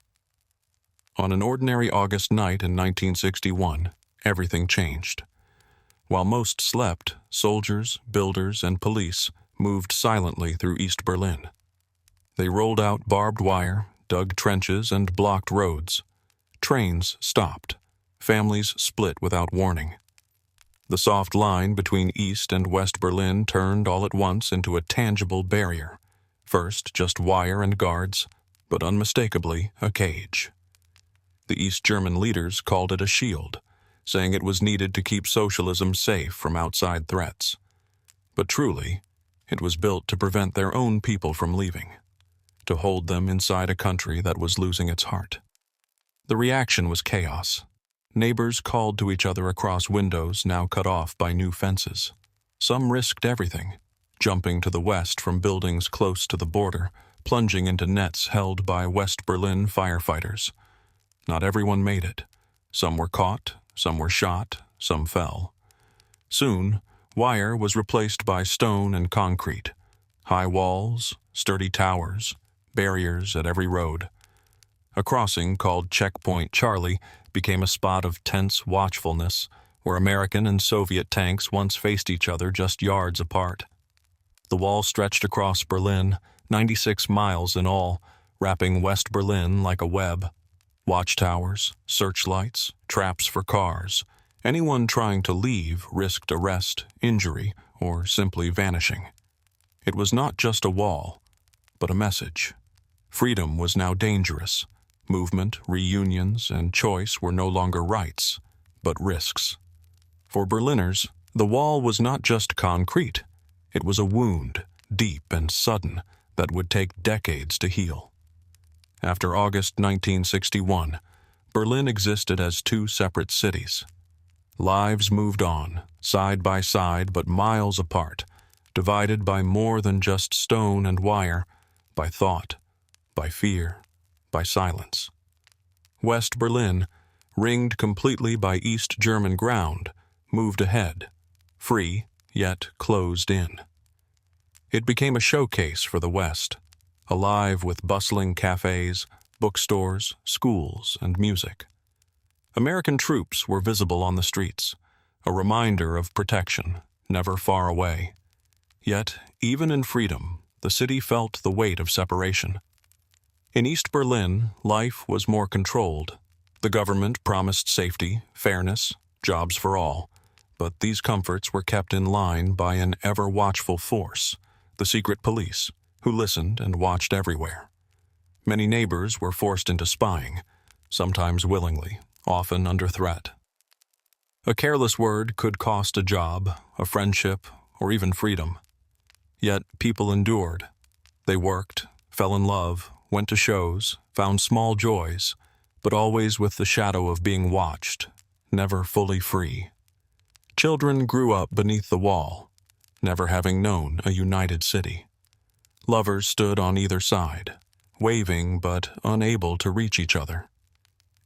On an ordinary August night in 1961, everything changed. While most slept, soldiers, builders, and police moved silently through East Berlin. They rolled out barbed wire, dug trenches, and blocked roads. Trains stopped. Families split without warning. The soft line between East and West Berlin turned all at once into a tangible barrier. First, just wire and guards, but unmistakably a cage. The East German leaders called it a shield, saying it was needed to keep socialism safe from outside threats. But truly, it was built to prevent their own people from leaving, to hold them inside a country that was losing its heart. The reaction was chaos. Neighbors called to each other across windows now cut off by new fences. Some risked everything, jumping to the west from buildings close to the border, plunging into nets held by West Berlin firefighters. Not everyone made it. Some were caught, some were shot, some fell. Soon, wire was replaced by stone and concrete. High walls, sturdy towers, barriers at every road. A crossing called Checkpoint Charlie became a spot of tense watchfulness, where American and Soviet tanks once faced each other just yards apart. The wall stretched across Berlin, 96 miles in all, wrapping West Berlin like a web. Watchtowers, searchlights, traps for cars. Anyone trying to leave risked arrest, injury, or simply vanishing. It was not just a wall, but a message. Freedom was now dangerous. Movement, reunions, and choice were no longer rights, but risks. For Berliners, the wall was not just concrete. It was a wound, deep and sudden, that would take decades to heal. After August 1961, Berlin existed as two separate cities. Lives moved on, side by side but miles apart, divided by more than just stone and wire, by thought, by fear, by silence. West Berlin, ringed completely by East German ground, moved ahead, free yet closed in. It became a showcase for the West, alive with bustling cafes, bookstores, schools, and music. American troops were visible on the streets, a reminder of protection, never far away. Yet, even in freedom, the city felt the weight of separation. In East Berlin, life was more controlled. The government promised safety, fairness, jobs for all, but these comforts were kept in line by an ever-watchful force, the secret police, who listened and watched everywhere. Many neighbors were forced into spying, sometimes willingly, often under threat. A careless word could cost a job, a friendship, or even freedom. Yet people endured. They worked, fell in love, went to shows, found small joys, but always with the shadow of being watched, never fully free. Children grew up beneath the wall, never having known a united city. Lovers stood on either side, waving but unable to reach each other.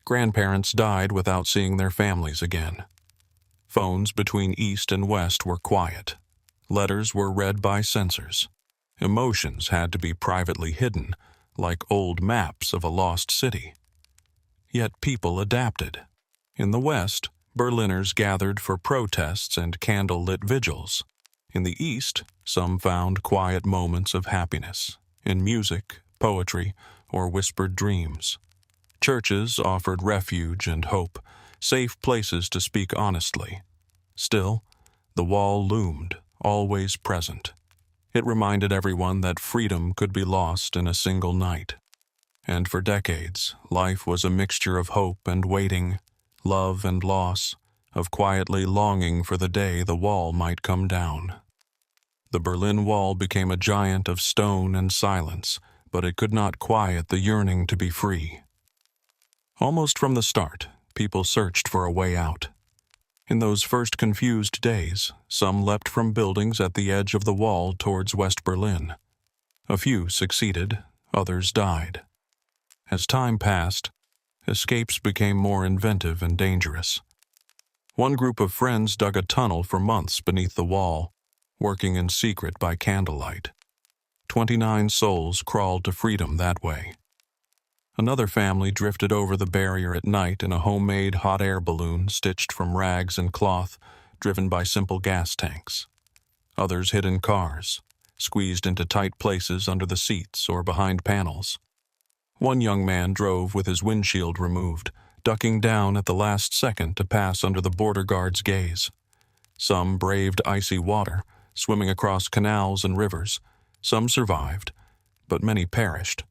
Grandparents died without seeing their families again. Phones between East and West were quiet. Letters were read by censors. Emotions had to be privately hidden, like old maps of a lost city. Yet people adapted. In the West, Berliners gathered for protests and candle-lit vigils. In the East, some found quiet moments of happiness, in music, poetry, or whispered dreams. Churches offered refuge and hope, safe places to speak honestly. Still, the wall loomed, always present. It reminded everyone that freedom could be lost in a single night. And for decades, life was a mixture of hope and waiting, love and loss, of quietly longing for the day the wall might come down. The Berlin Wall became a giant of stone and silence, but it could not quiet the yearning to be free. Almost from the start, people searched for a way out. In those first confused days, some leapt from buildings at the edge of the wall towards West Berlin. A few succeeded, others died. As time passed, escapes became more inventive and dangerous. One group of friends dug a tunnel for months beneath the wall, working in secret by candlelight. 29 souls crawled to freedom that way. Another family drifted over the barrier at night in a homemade hot air balloon stitched from rags and cloth, driven by simple gas tanks. Others hid in cars, squeezed into tight places under the seats or behind panels. One young man drove with his windshield removed, ducking down at the last second to pass under the border guard's gaze. Some braved icy water, swimming across canals and rivers. Some survived, but many perished,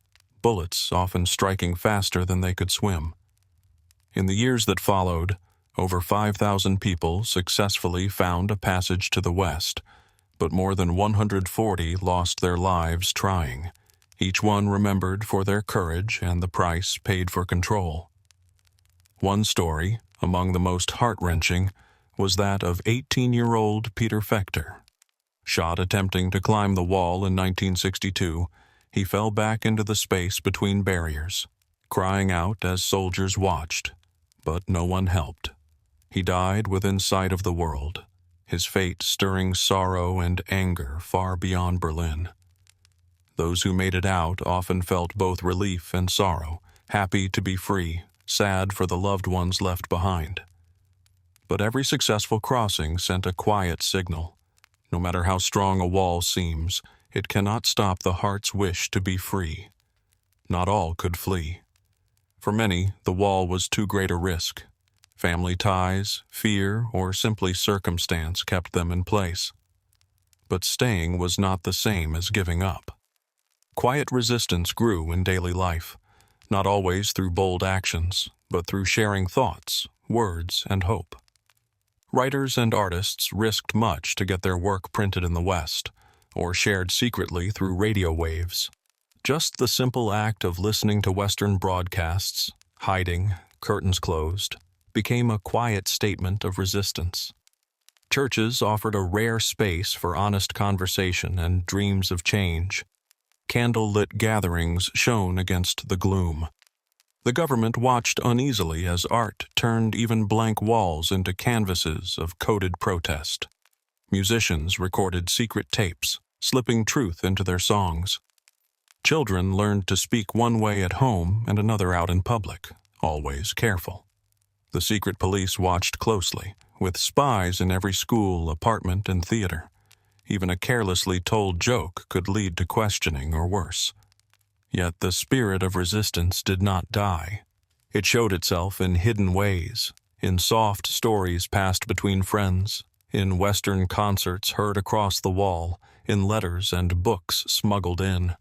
bullets often striking faster than they could swim. In the years that followed, over 5,000 people successfully found a passage to the West, but more than 140 lost their lives trying, each one remembered for their courage and the price paid for control. One story, among the most heart-wrenching, was that of 18-year-old Peter Fechter. Shot attempting to climb the wall in 1962, he fell back into the space between barriers, crying out as soldiers watched, but no one helped. He died within sight of the world, his fate stirring sorrow and anger far beyond Berlin. Those who made it out often felt both relief and sorrow, happy to be free, sad for the loved ones left behind. But every successful crossing sent a quiet signal. No matter how strong a wall seems, it cannot stop the heart's wish to be free. Not all could flee. For many, the wall was too great a risk. Family ties, fear, or simply circumstance kept them in place. But staying was not the same as giving up. Quiet resistance grew in daily life, not always through bold actions, but through sharing thoughts, words, and hope. Writers and artists risked much to get their work printed in the West, or shared secretly through radio waves. Just the simple act of listening to Western broadcasts, hiding, curtains closed, became a quiet statement of resistance. Churches offered a rare space for honest conversation and dreams of change. Candle-lit gatherings shone against the gloom. The government watched uneasily as art turned even blank walls into canvases of coded protest. Musicians recorded secret tapes, slipping truth into their songs. Children learned to speak one way at home and another out in public, always careful. The secret police watched closely, with spies in every school, apartment, and theater. Even a carelessly told joke could lead to questioning or worse. Yet the spirit of resistance did not die. It showed itself in hidden ways, in soft stories passed between friends, in Western concerts heard across the wall, in letters and books smuggled in.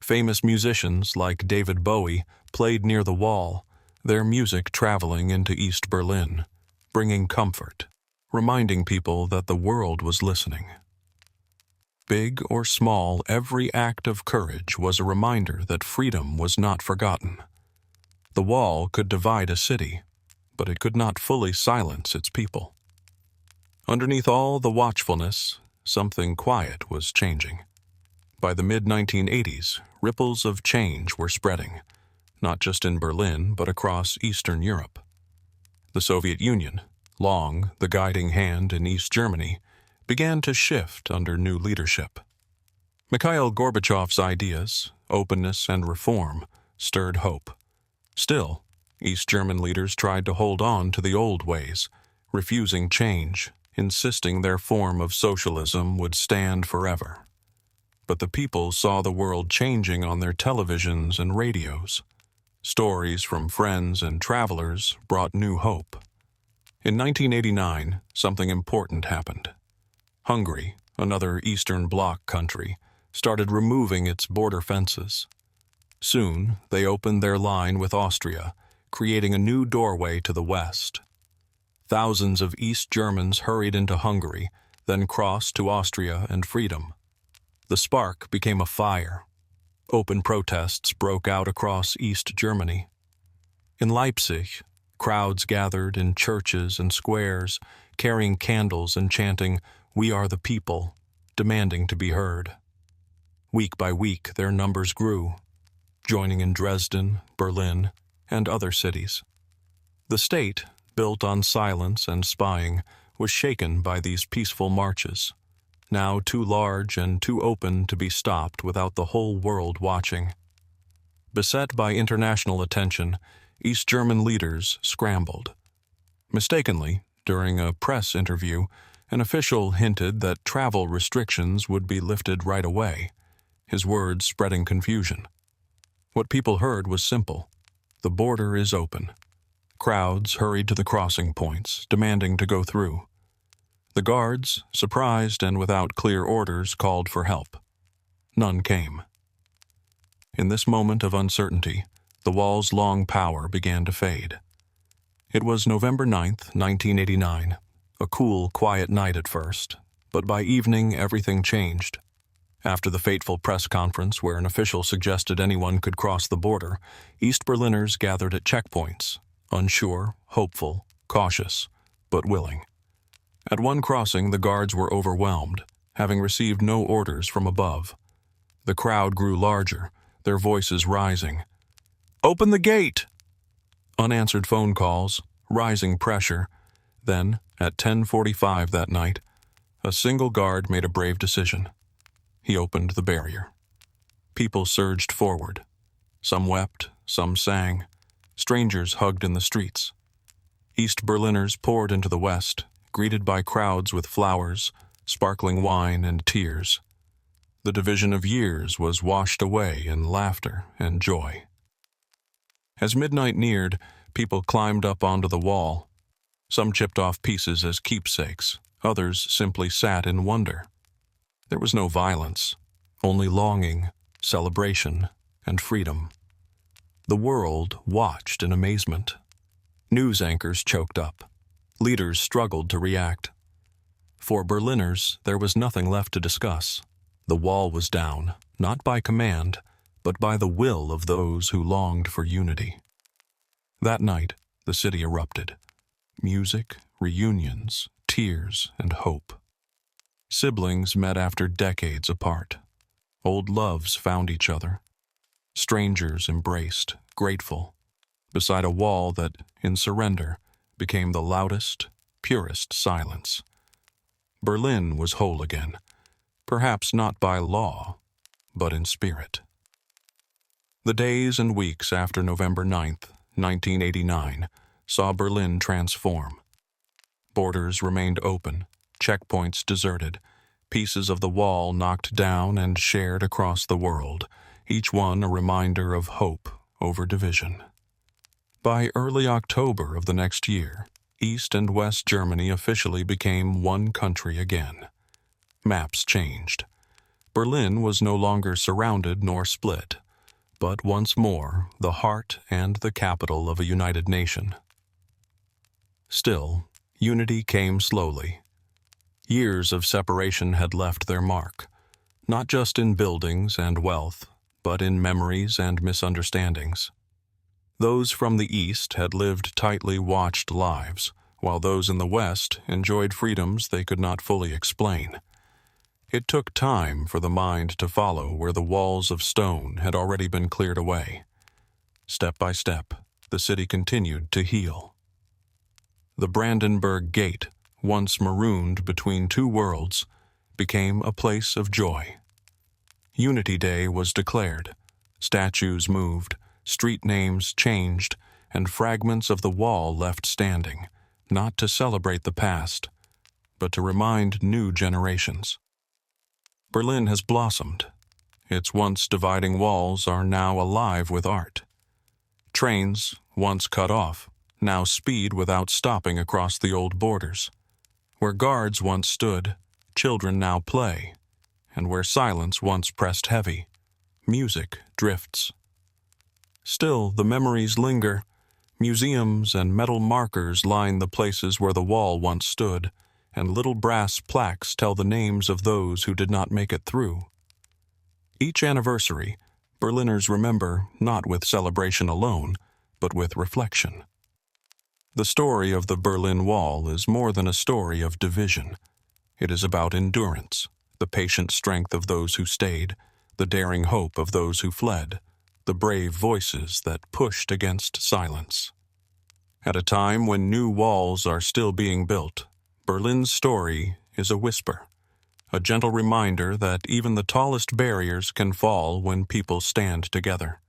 Famous musicians like David Bowie played near the wall, their music traveling into East Berlin. bringing comfort, reminding people that the world was listening. Big or small, every act of courage was a reminder that freedom was not forgotten. The wall could divide a city, but it could not fully silence its people. Underneath all the watchfulness, something quiet was changing. By the mid-1980s, ripples of change were spreading, not just in Berlin, but across Eastern Europe. The Soviet Union, long the guiding hand in East Germany, began to shift under new leadership. Mikhail Gorbachev's ideas, openness and reform, stirred hope. Still, East German leaders tried to hold on to the old ways, refusing change, insisting their form of socialism would stand forever. But the people saw the world changing on their televisions and radios. Stories from friends and travelers brought new hope. In 1989, something important happened. Hungary, another Eastern Bloc country, started removing its border fences. Soon, they opened their line with Austria, creating a new doorway to the west. Thousands of East Germans hurried into Hungary, then crossed to Austria and freedom. The spark became a fire. Open protests broke out across East Germany. In Leipzig, crowds gathered in churches and squares, carrying candles and chanting, "We are the people," demanding to be heard. Week by week, their numbers grew, joining in Dresden, Berlin, and other cities. The state, built on silence and spying, was shaken by these peaceful marches, now too large and too open to be stopped without the whole world watching. Beset by international attention, East German leaders scrambled. Mistakenly, during a press interview, an official hinted that travel restrictions would be lifted right away, his words spreading confusion. What people heard was simple: the border is open. Crowds hurried to the crossing points, demanding to go through. The guards, surprised and without clear orders, called for help. None came. In this moment of uncertainty, the wall's long power began to fade. It was November 9th, 1989, a cool, quiet night at first, but by evening everything changed. After the fateful press conference where an official suggested anyone could cross the border, East Berliners gathered at checkpoints, unsure, hopeful, cautious, but willing. At one crossing, the guards were overwhelmed, having received no orders from above. The crowd grew larger, their voices rising. "Open the gate!" Unanswered phone calls, rising pressure. Then, at 10:45 that night, a single guard made a brave decision. He opened the barrier. People surged forward. Some wept, some sang. Strangers hugged in the streets. East Berliners poured into the west, greeted by crowds with flowers, sparkling wine, and tears. The division of years was washed away in laughter and joy. As midnight neared, people climbed up onto the wall. Some chipped off pieces as keepsakes, others simply sat in wonder. There was no violence, only longing, celebration, and freedom. The world watched in amazement. News anchors choked up. Leaders struggled to react. For Berliners, there was nothing left to discuss. The wall was down, not by command, but by the will of those who longed for unity. That night, the city erupted. Music, reunions, tears, and hope. Siblings met after decades apart. Old loves found each other. Strangers embraced, grateful, beside a wall that, in surrender, became the loudest, purest silence. Berlin was whole again, perhaps not by law, but in spirit. The days and weeks after November 9th, 1989, saw Berlin transform. Borders remained open, checkpoints deserted, pieces of the wall knocked down and shared across the world, each one a reminder of hope over division. By early October of the next year, East and West Germany officially became one country again. Maps changed. Berlin was no longer surrounded nor split, but once more the heart and the capital of a united nation. Still, unity came slowly. Years of separation had left their mark, not just in buildings and wealth, but in memories and misunderstandings. Those from the East had lived tightly watched lives, while those in the West enjoyed freedoms they could not fully explain. It took time for the mind to follow where the walls of stone had already been cleared away. Step by step, the city continued to heal. The Brandenburg Gate, once marooned between two worlds, became a place of joy. Unity Day was declared. Statues moved, street names changed, and fragments of the wall left standing, not to celebrate the past, but to remind new generations. Berlin has blossomed. Its once dividing walls are now alive with art. Trains, once cut off, now speed without stopping across the old borders. Where guards once stood, children now play, and where silence once pressed heavy, music drifts. Still, the memories linger. Museums and metal markers line the places where the wall once stood, and little brass plaques tell the names of those who did not make it through. Each anniversary, Berliners remember not with celebration alone, but with reflection. The story of the Berlin Wall is more than a story of division. It is about endurance, the patient strength of those who stayed, the daring hope of those who fled, the brave voices that pushed against silence. At a time when new walls are still being built, Berlin's story is a whisper, a gentle reminder that even the tallest barriers can fall when people stand together.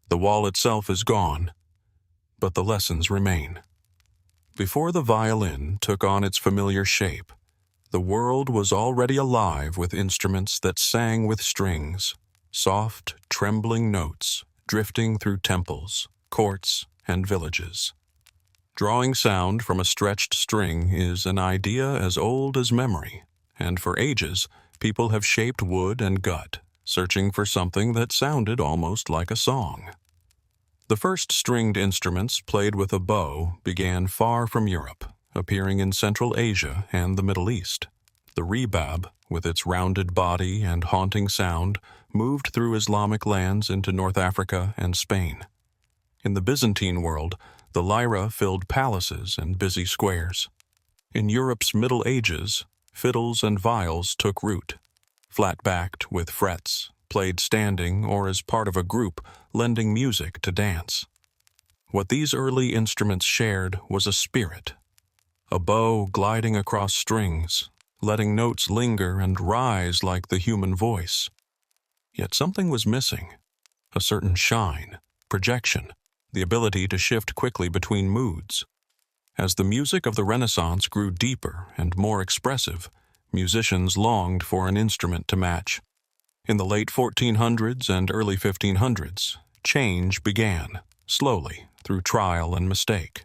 The wall itself is gone, but the lessons remain. Before the violin took on its familiar shape, the world was already alive with instruments that sang with strings, soft, trembling notes drifting through temples, courts, and villages. Drawing sound from a stretched string is an idea as old as memory, and for ages, people have shaped wood and gut, searching for something that sounded almost like a song. The first stringed instruments played with a bow began far from Europe, appearing in Central Asia and the Middle East. The rebab, with its rounded body and haunting sound, moved through Islamic lands into North Africa and Spain. In the Byzantine world, the lyra filled palaces and busy squares. In Europe's Middle Ages, fiddles and viols took root, flat-backed with frets, played standing or as part of a group, lending music to dance. What these early instruments shared was a spirit, a bow gliding across strings, letting notes linger and rise like the human voice. Yet something was missing, a certain shine, projection, the ability to shift quickly between moods. As the music of the Renaissance grew deeper and more expressive, musicians longed for an instrument to match. In the late 1400s and early 1500s, change began, slowly, through trial and mistake.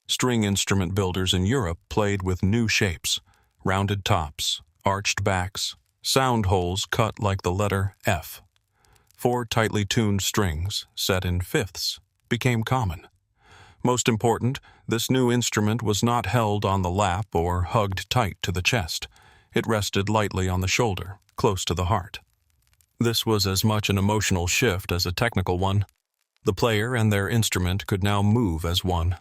String instrument builders in Europe played with new shapes, rounded tops, arched backs, sound holes cut like the letter F. 4 tightly tuned strings, set in fifths, became common. Most important, this new instrument was not held on the lap or hugged tight to the chest. It rested lightly on the shoulder, close to the heart. This was as much an emotional shift as a technical one. The player and their instrument could now move as one.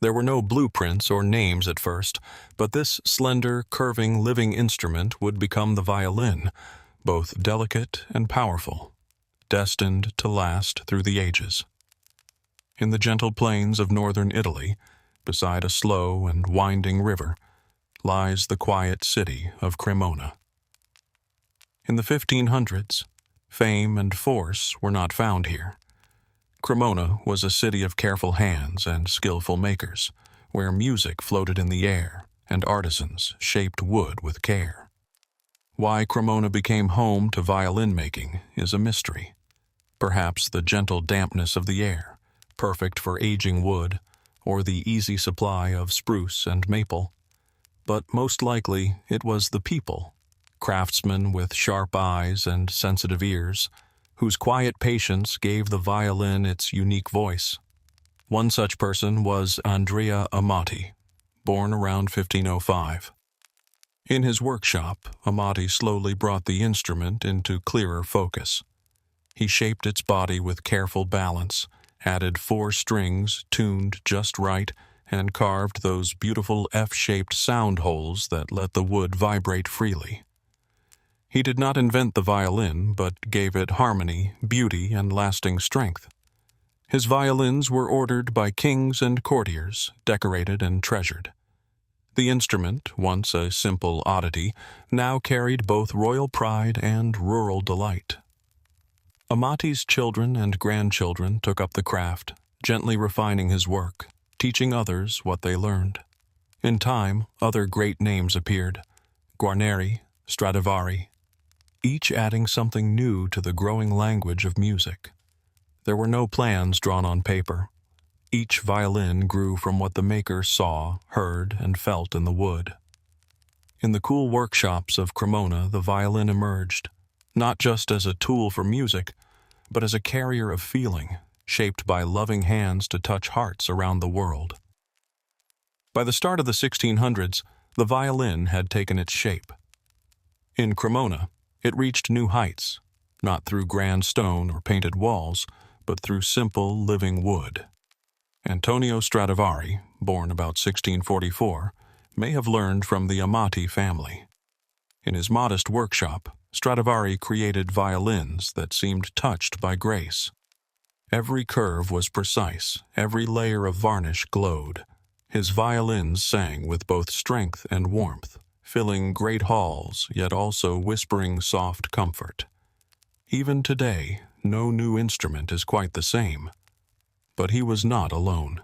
There were no blueprints or names at first, but this slender, curving, living instrument would become the violin, both delicate and powerful, destined to last through the ages. In the gentle plains of northern Italy, beside a slow and winding river, lies the quiet city of Cremona. In the 1500s, fame and force were not found here. Cremona was a city of careful hands and skillful makers, where music floated in the air and artisans shaped wood with care. Why Cremona became home to violin making is a mystery. Perhaps the gentle dampness of the air, perfect for aging wood, or the easy supply of spruce and maple. But most likely it was the people, craftsmen with sharp eyes and sensitive ears, whose quiet patience gave the violin its unique voice. One such person was Andrea Amati, born around 1505. In his workshop, Amati slowly brought the instrument into clearer focus. He shaped its body with careful balance, added 4 strings tuned just right, and carved those beautiful F-shaped sound holes that let the wood vibrate freely. He did not invent the violin, but gave it harmony, beauty, and lasting strength. His violins were ordered by kings and courtiers, decorated and treasured. The instrument, once a simple oddity, now carried both royal pride and rural delight. Amati's children and grandchildren took up the craft, gently refining his work, teaching others what they learned. In time, other great names appeared: Guarneri, Stradivari, each adding something new to the growing language of music. There were no plans drawn on paper. Each violin grew from what the maker saw, heard, and felt in the wood. In the cool workshops of Cremona, the violin emerged, not just as a tool for music, but as a carrier of feeling, shaped by loving hands to touch hearts around the world. By the start of the 1600s, the violin had taken its shape. In Cremona, it reached new heights, not through grand stone or painted walls, but through simple, living wood. Antonio Stradivari, born about 1644, may have learned from the Amati family. In his modest workshop, Stradivari created violins that seemed touched by grace. Every curve was precise, every layer of varnish glowed. His violins sang with both strength and warmth, filling great halls, yet also whispering soft comfort. Even today, no new instrument is quite the same. But he was not alone.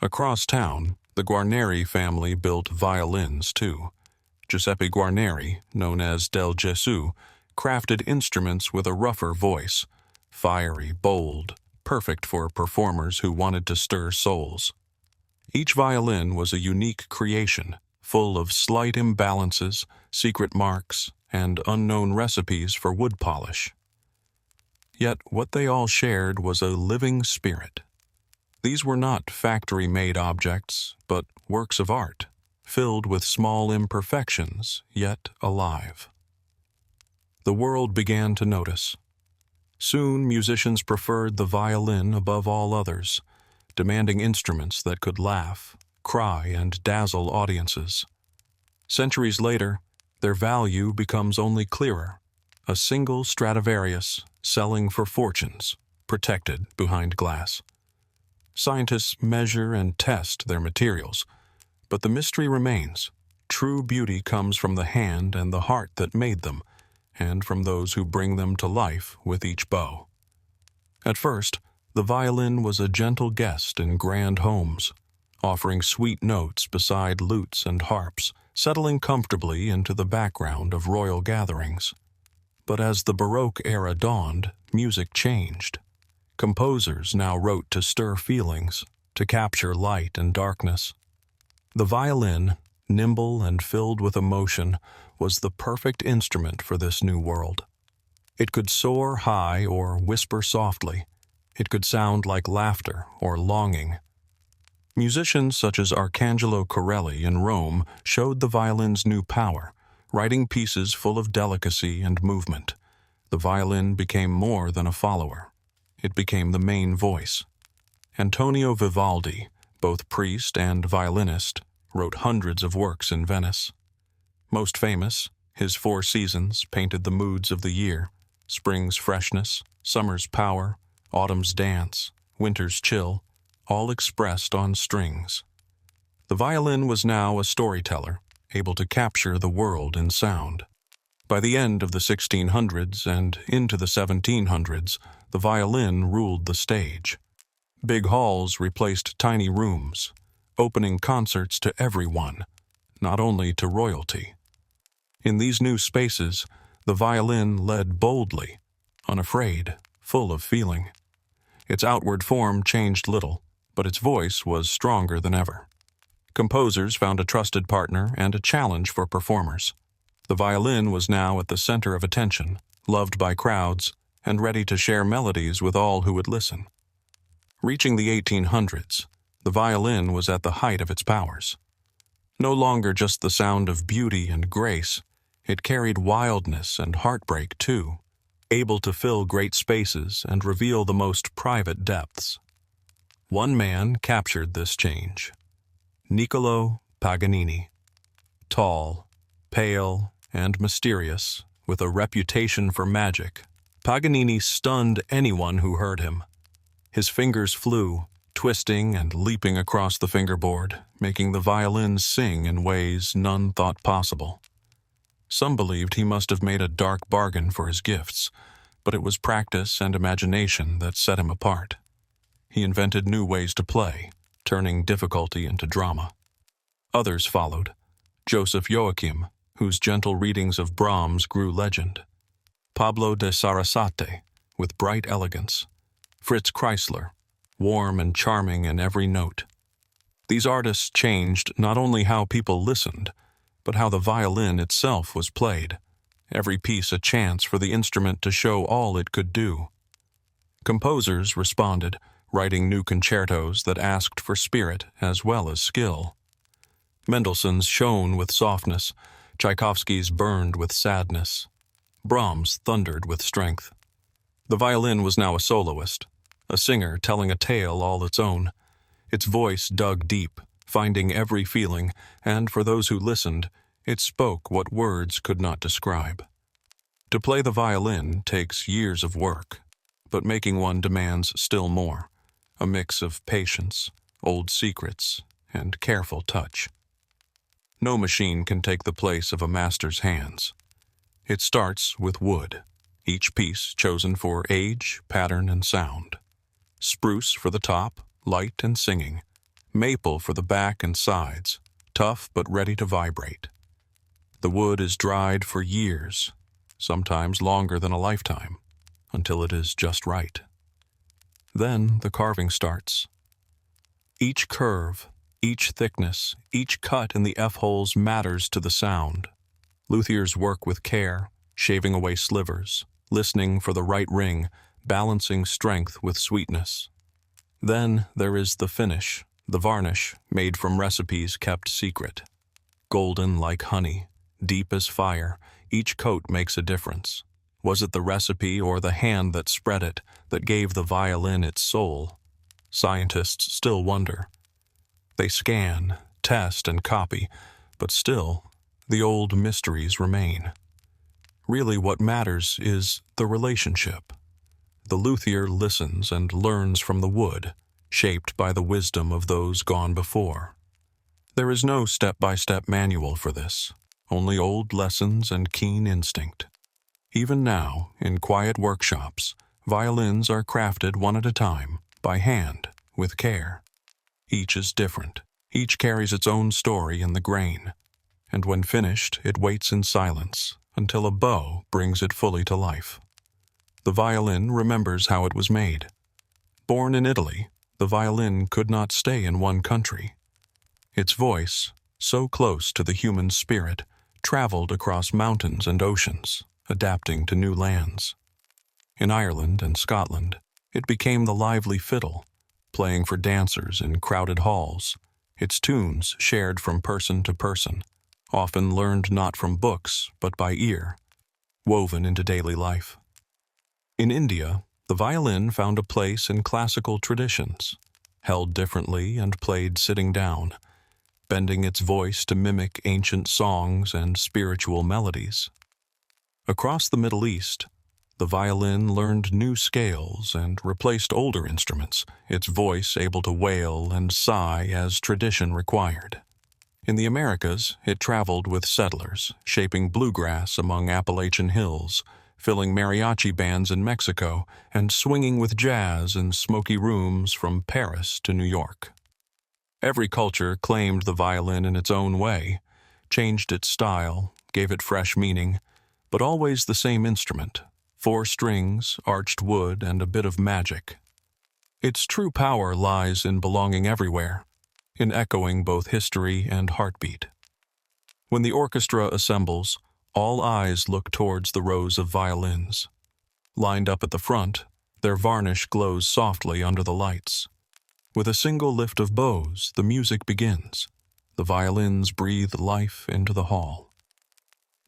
Across town, the Guarneri family built violins too. Giuseppe Guarneri, known as Del Gesù, crafted instruments with a rougher voice, fiery, bold, perfect for performers who wanted to stir souls. Each violin was a unique creation, full of slight imbalances, secret marks, and unknown recipes for wood polish. Yet what they all shared was a living spirit. These were not factory-made objects, but works of art, filled with small imperfections, yet alive. The world began to notice. Soon musicians preferred the violin above all others, demanding instruments that could laugh, cry, and dazzle audiences. Centuries later, their value becomes only clearer: a single Stradivarius selling for fortunes, protected behind glass. Scientists measure and test their materials, but the mystery remains. True beauty comes from the hand and the heart that made them, and from those who bring them to life with each bow. At first, the violin was a gentle guest in grand homes, offering sweet notes beside lutes and harps, settling comfortably into the background of royal gatherings. But as the Baroque era dawned, music changed. Composers now wrote to stir feelings, to capture light and darkness. The violin, nimble and filled with emotion, was the perfect instrument for this new world. It could soar high or whisper softly. It could sound like laughter or longing. Musicians such as Arcangelo Corelli in Rome showed the violin's new power, writing pieces full of delicacy and movement. The violin became more than a follower. It became the main voice. Antonio Vivaldi, both priest and violinist, wrote hundreds of works in Venice. Most famous, his 4 seasons painted the moods of the year: spring's freshness, summer's power, autumn's dance, winter's chill, all expressed on strings. The violin was now a storyteller, able to capture the world in sound. By the end of the 1600s and into the 1700s, the violin ruled the stage. Big halls replaced tiny rooms, opening concerts to everyone, not only to royalty. In these new spaces, the violin led boldly, unafraid, full of feeling. Its outward form changed little, but its voice was stronger than ever. Composers found a trusted partner and a challenge for performers. The violin was now at the center of attention, loved by crowds, and ready to share melodies with all who would listen. Reaching the 1800s, the violin was at the height of its powers. No longer just the sound of beauty and grace, it carried wildness and heartbreak too, able to fill great spaces and reveal the most private depths. One man captured this change. Niccolò Paganini. Tall, pale, and mysterious, with a reputation for magic, Paganini stunned anyone who heard him. His fingers flew, twisting and leaping across the fingerboard, making the violin sing in ways none thought possible. Some believed he must have made a dark bargain for his gifts, but it was practice and imagination that set him apart. He invented new ways to play, turning difficulty into drama. Others followed. Joseph Joachim, whose gentle readings of Brahms grew legend. Pablo de Sarasate, with bright elegance. Fritz Kreisler, warm and charming in every note. These artists changed not only how people listened, but how the violin itself was played, every piece a chance for the instrument to show all it could do. Composers responded, writing new concertos that asked for spirit as well as skill. Mendelssohn's shone with softness, Tchaikovsky's burned with sadness. Brahms thundered with strength. The violin was now a soloist, a singer telling a tale all its own. Its voice dug deep, finding every feeling, and for those who listened, it spoke what words could not describe. To play the violin takes years of work, but making one demands still more, a mix of patience, old secrets, and careful touch. No machine can take the place of a master's hands. It starts with wood, each piece chosen for age, pattern, and sound. Spruce for the top, light and singing. Maple for the back and sides, tough but ready to vibrate. The wood is dried for years, sometimes longer than a lifetime, until it is just right. Then the carving starts. Each curve, each thickness, each cut in the F-holes matters to the sound. Luthiers work with care, shaving away slivers, listening for the right ring, balancing strength with sweetness. Then there is the finish, the varnish, made from recipes kept secret. Golden like honey, deep as fire, each coat makes a difference. Was it the recipe or the hand that spread it that gave the violin its soul? Scientists still wonder. They scan, test, and copy, but still, the old mysteries remain. Really what matters is the relationship. The luthier listens and learns from the wood, shaped by the wisdom of those gone before. There is no step-by-step manual for this, only old lessons and keen instinct. Even now, in quiet workshops, violins are crafted one at a time, by hand, with care. Each is different. Each carries its own story in the grain. And when finished, it waits in silence until a bow brings it fully to life. The violin remembers how it was made. Born in Italy, the violin could not stay in one country. Its voice, so close to the human spirit, traveled across mountains and oceans, adapting to new lands. In Ireland and Scotland, it became the lively fiddle, playing for dancers in crowded halls, its tunes shared from person to person, often learned not from books but by ear, woven into daily life. In India, the violin found a place in classical traditions, held differently and played sitting down, bending its voice to mimic ancient songs and spiritual melodies. Across the Middle East, the violin learned new scales and replaced older instruments, its voice able to wail and sigh as tradition required. In the Americas, it traveled with settlers, shaping bluegrass among Appalachian hills, filling mariachi bands in Mexico, and swinging with jazz in smoky rooms from Paris to New York. Every culture claimed the violin in its own way, changed its style, gave it fresh meaning, but always the same instrument, 4 strings, arched wood, and a bit of magic. Its true power lies in belonging everywhere, in echoing both history and heartbeat. When the orchestra assembles, all eyes look towards the rows of violins. Lined up at the front, their varnish glows softly under the lights. With a single lift of bows, the music begins. the violins breathe life into the hall.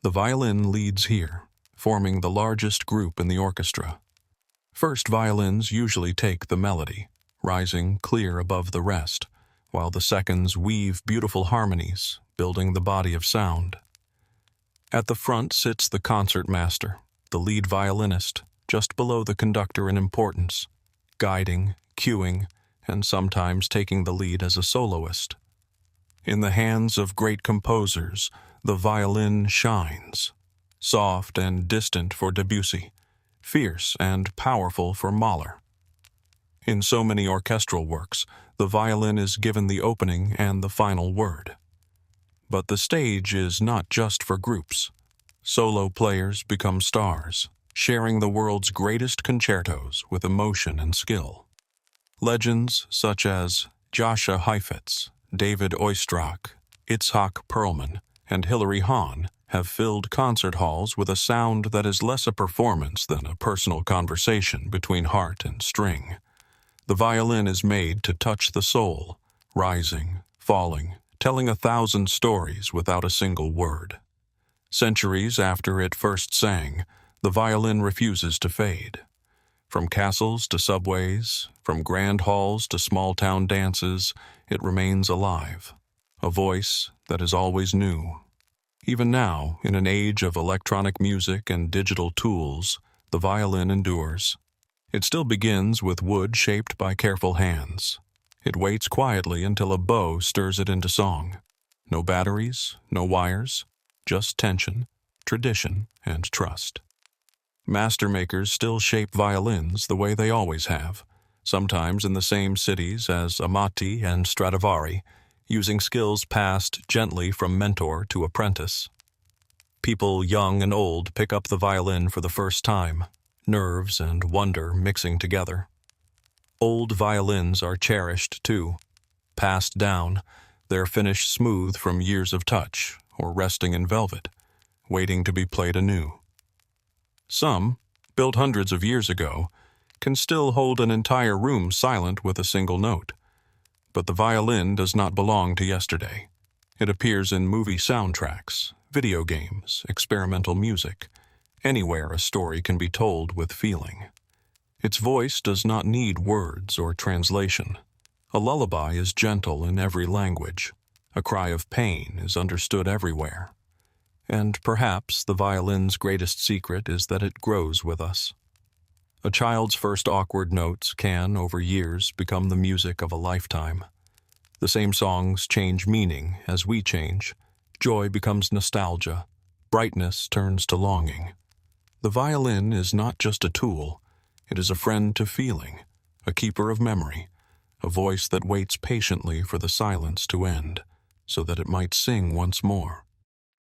The violin leads here, forming the largest group in the orchestra. First violins usually take the melody, rising clear above the rest, while the seconds weave beautiful harmonies, building the body of sound. At the front sits the concertmaster, the lead violinist, just below the conductor in importance, guiding, cueing, and sometimes taking the lead as a soloist. In the hands of great composers, the violin shines, soft and distant for Debussy, fierce and powerful for Mahler. In so many orchestral works, the violin is given the opening and the final word. But the stage is not just for groups. Solo players become stars, sharing the world's greatest concertos with emotion and skill. Legends such as Jascha Heifetz, David Oistrakh, Itzhak Perlman, and Hilary Hahn have filled concert halls with a sound that is less a performance than a personal conversation between heart and string. The violin is made to touch the soul, rising, falling, telling 1,000 stories without a single word. Centuries after it first sang, the violin refuses to fade. From castles to subways, from grand halls to small-town dances, it remains alive, a voice that is always new. Even now, in an age of electronic music and digital tools, the violin endures. It still begins with wood shaped by careful hands. It waits quietly until a bow stirs it into song. No batteries, no wires, just tension, tradition, and trust. Master makers still shape violins the way they always have, sometimes in the same cities as Amati and Stradivari, using skills passed gently from mentor to apprentice. People young and old pick up the violin for the first time, nerves and wonder mixing together. Old violins are cherished, too. Passed down, their finish smooth from years of touch, or resting in velvet, waiting to be played anew. Some, built hundreds of years ago, can still hold an entire room silent with a single note. But the violin does not belong to yesterday. It appears in movie soundtracks, video games, experimental music, anywhere a story can be told with feeling. Its voice does not need words or translation. A lullaby is gentle in every language. A cry of pain is understood everywhere. And perhaps the violin's greatest secret is that it grows with us. A child's first awkward notes can, over years, become the music of a lifetime. The same songs change meaning as we change. Joy becomes nostalgia. Brightness turns to longing. The violin is not just a tool. It is a friend to feeling, a keeper of memory, a voice that waits patiently for the silence to end, so that it might sing once more.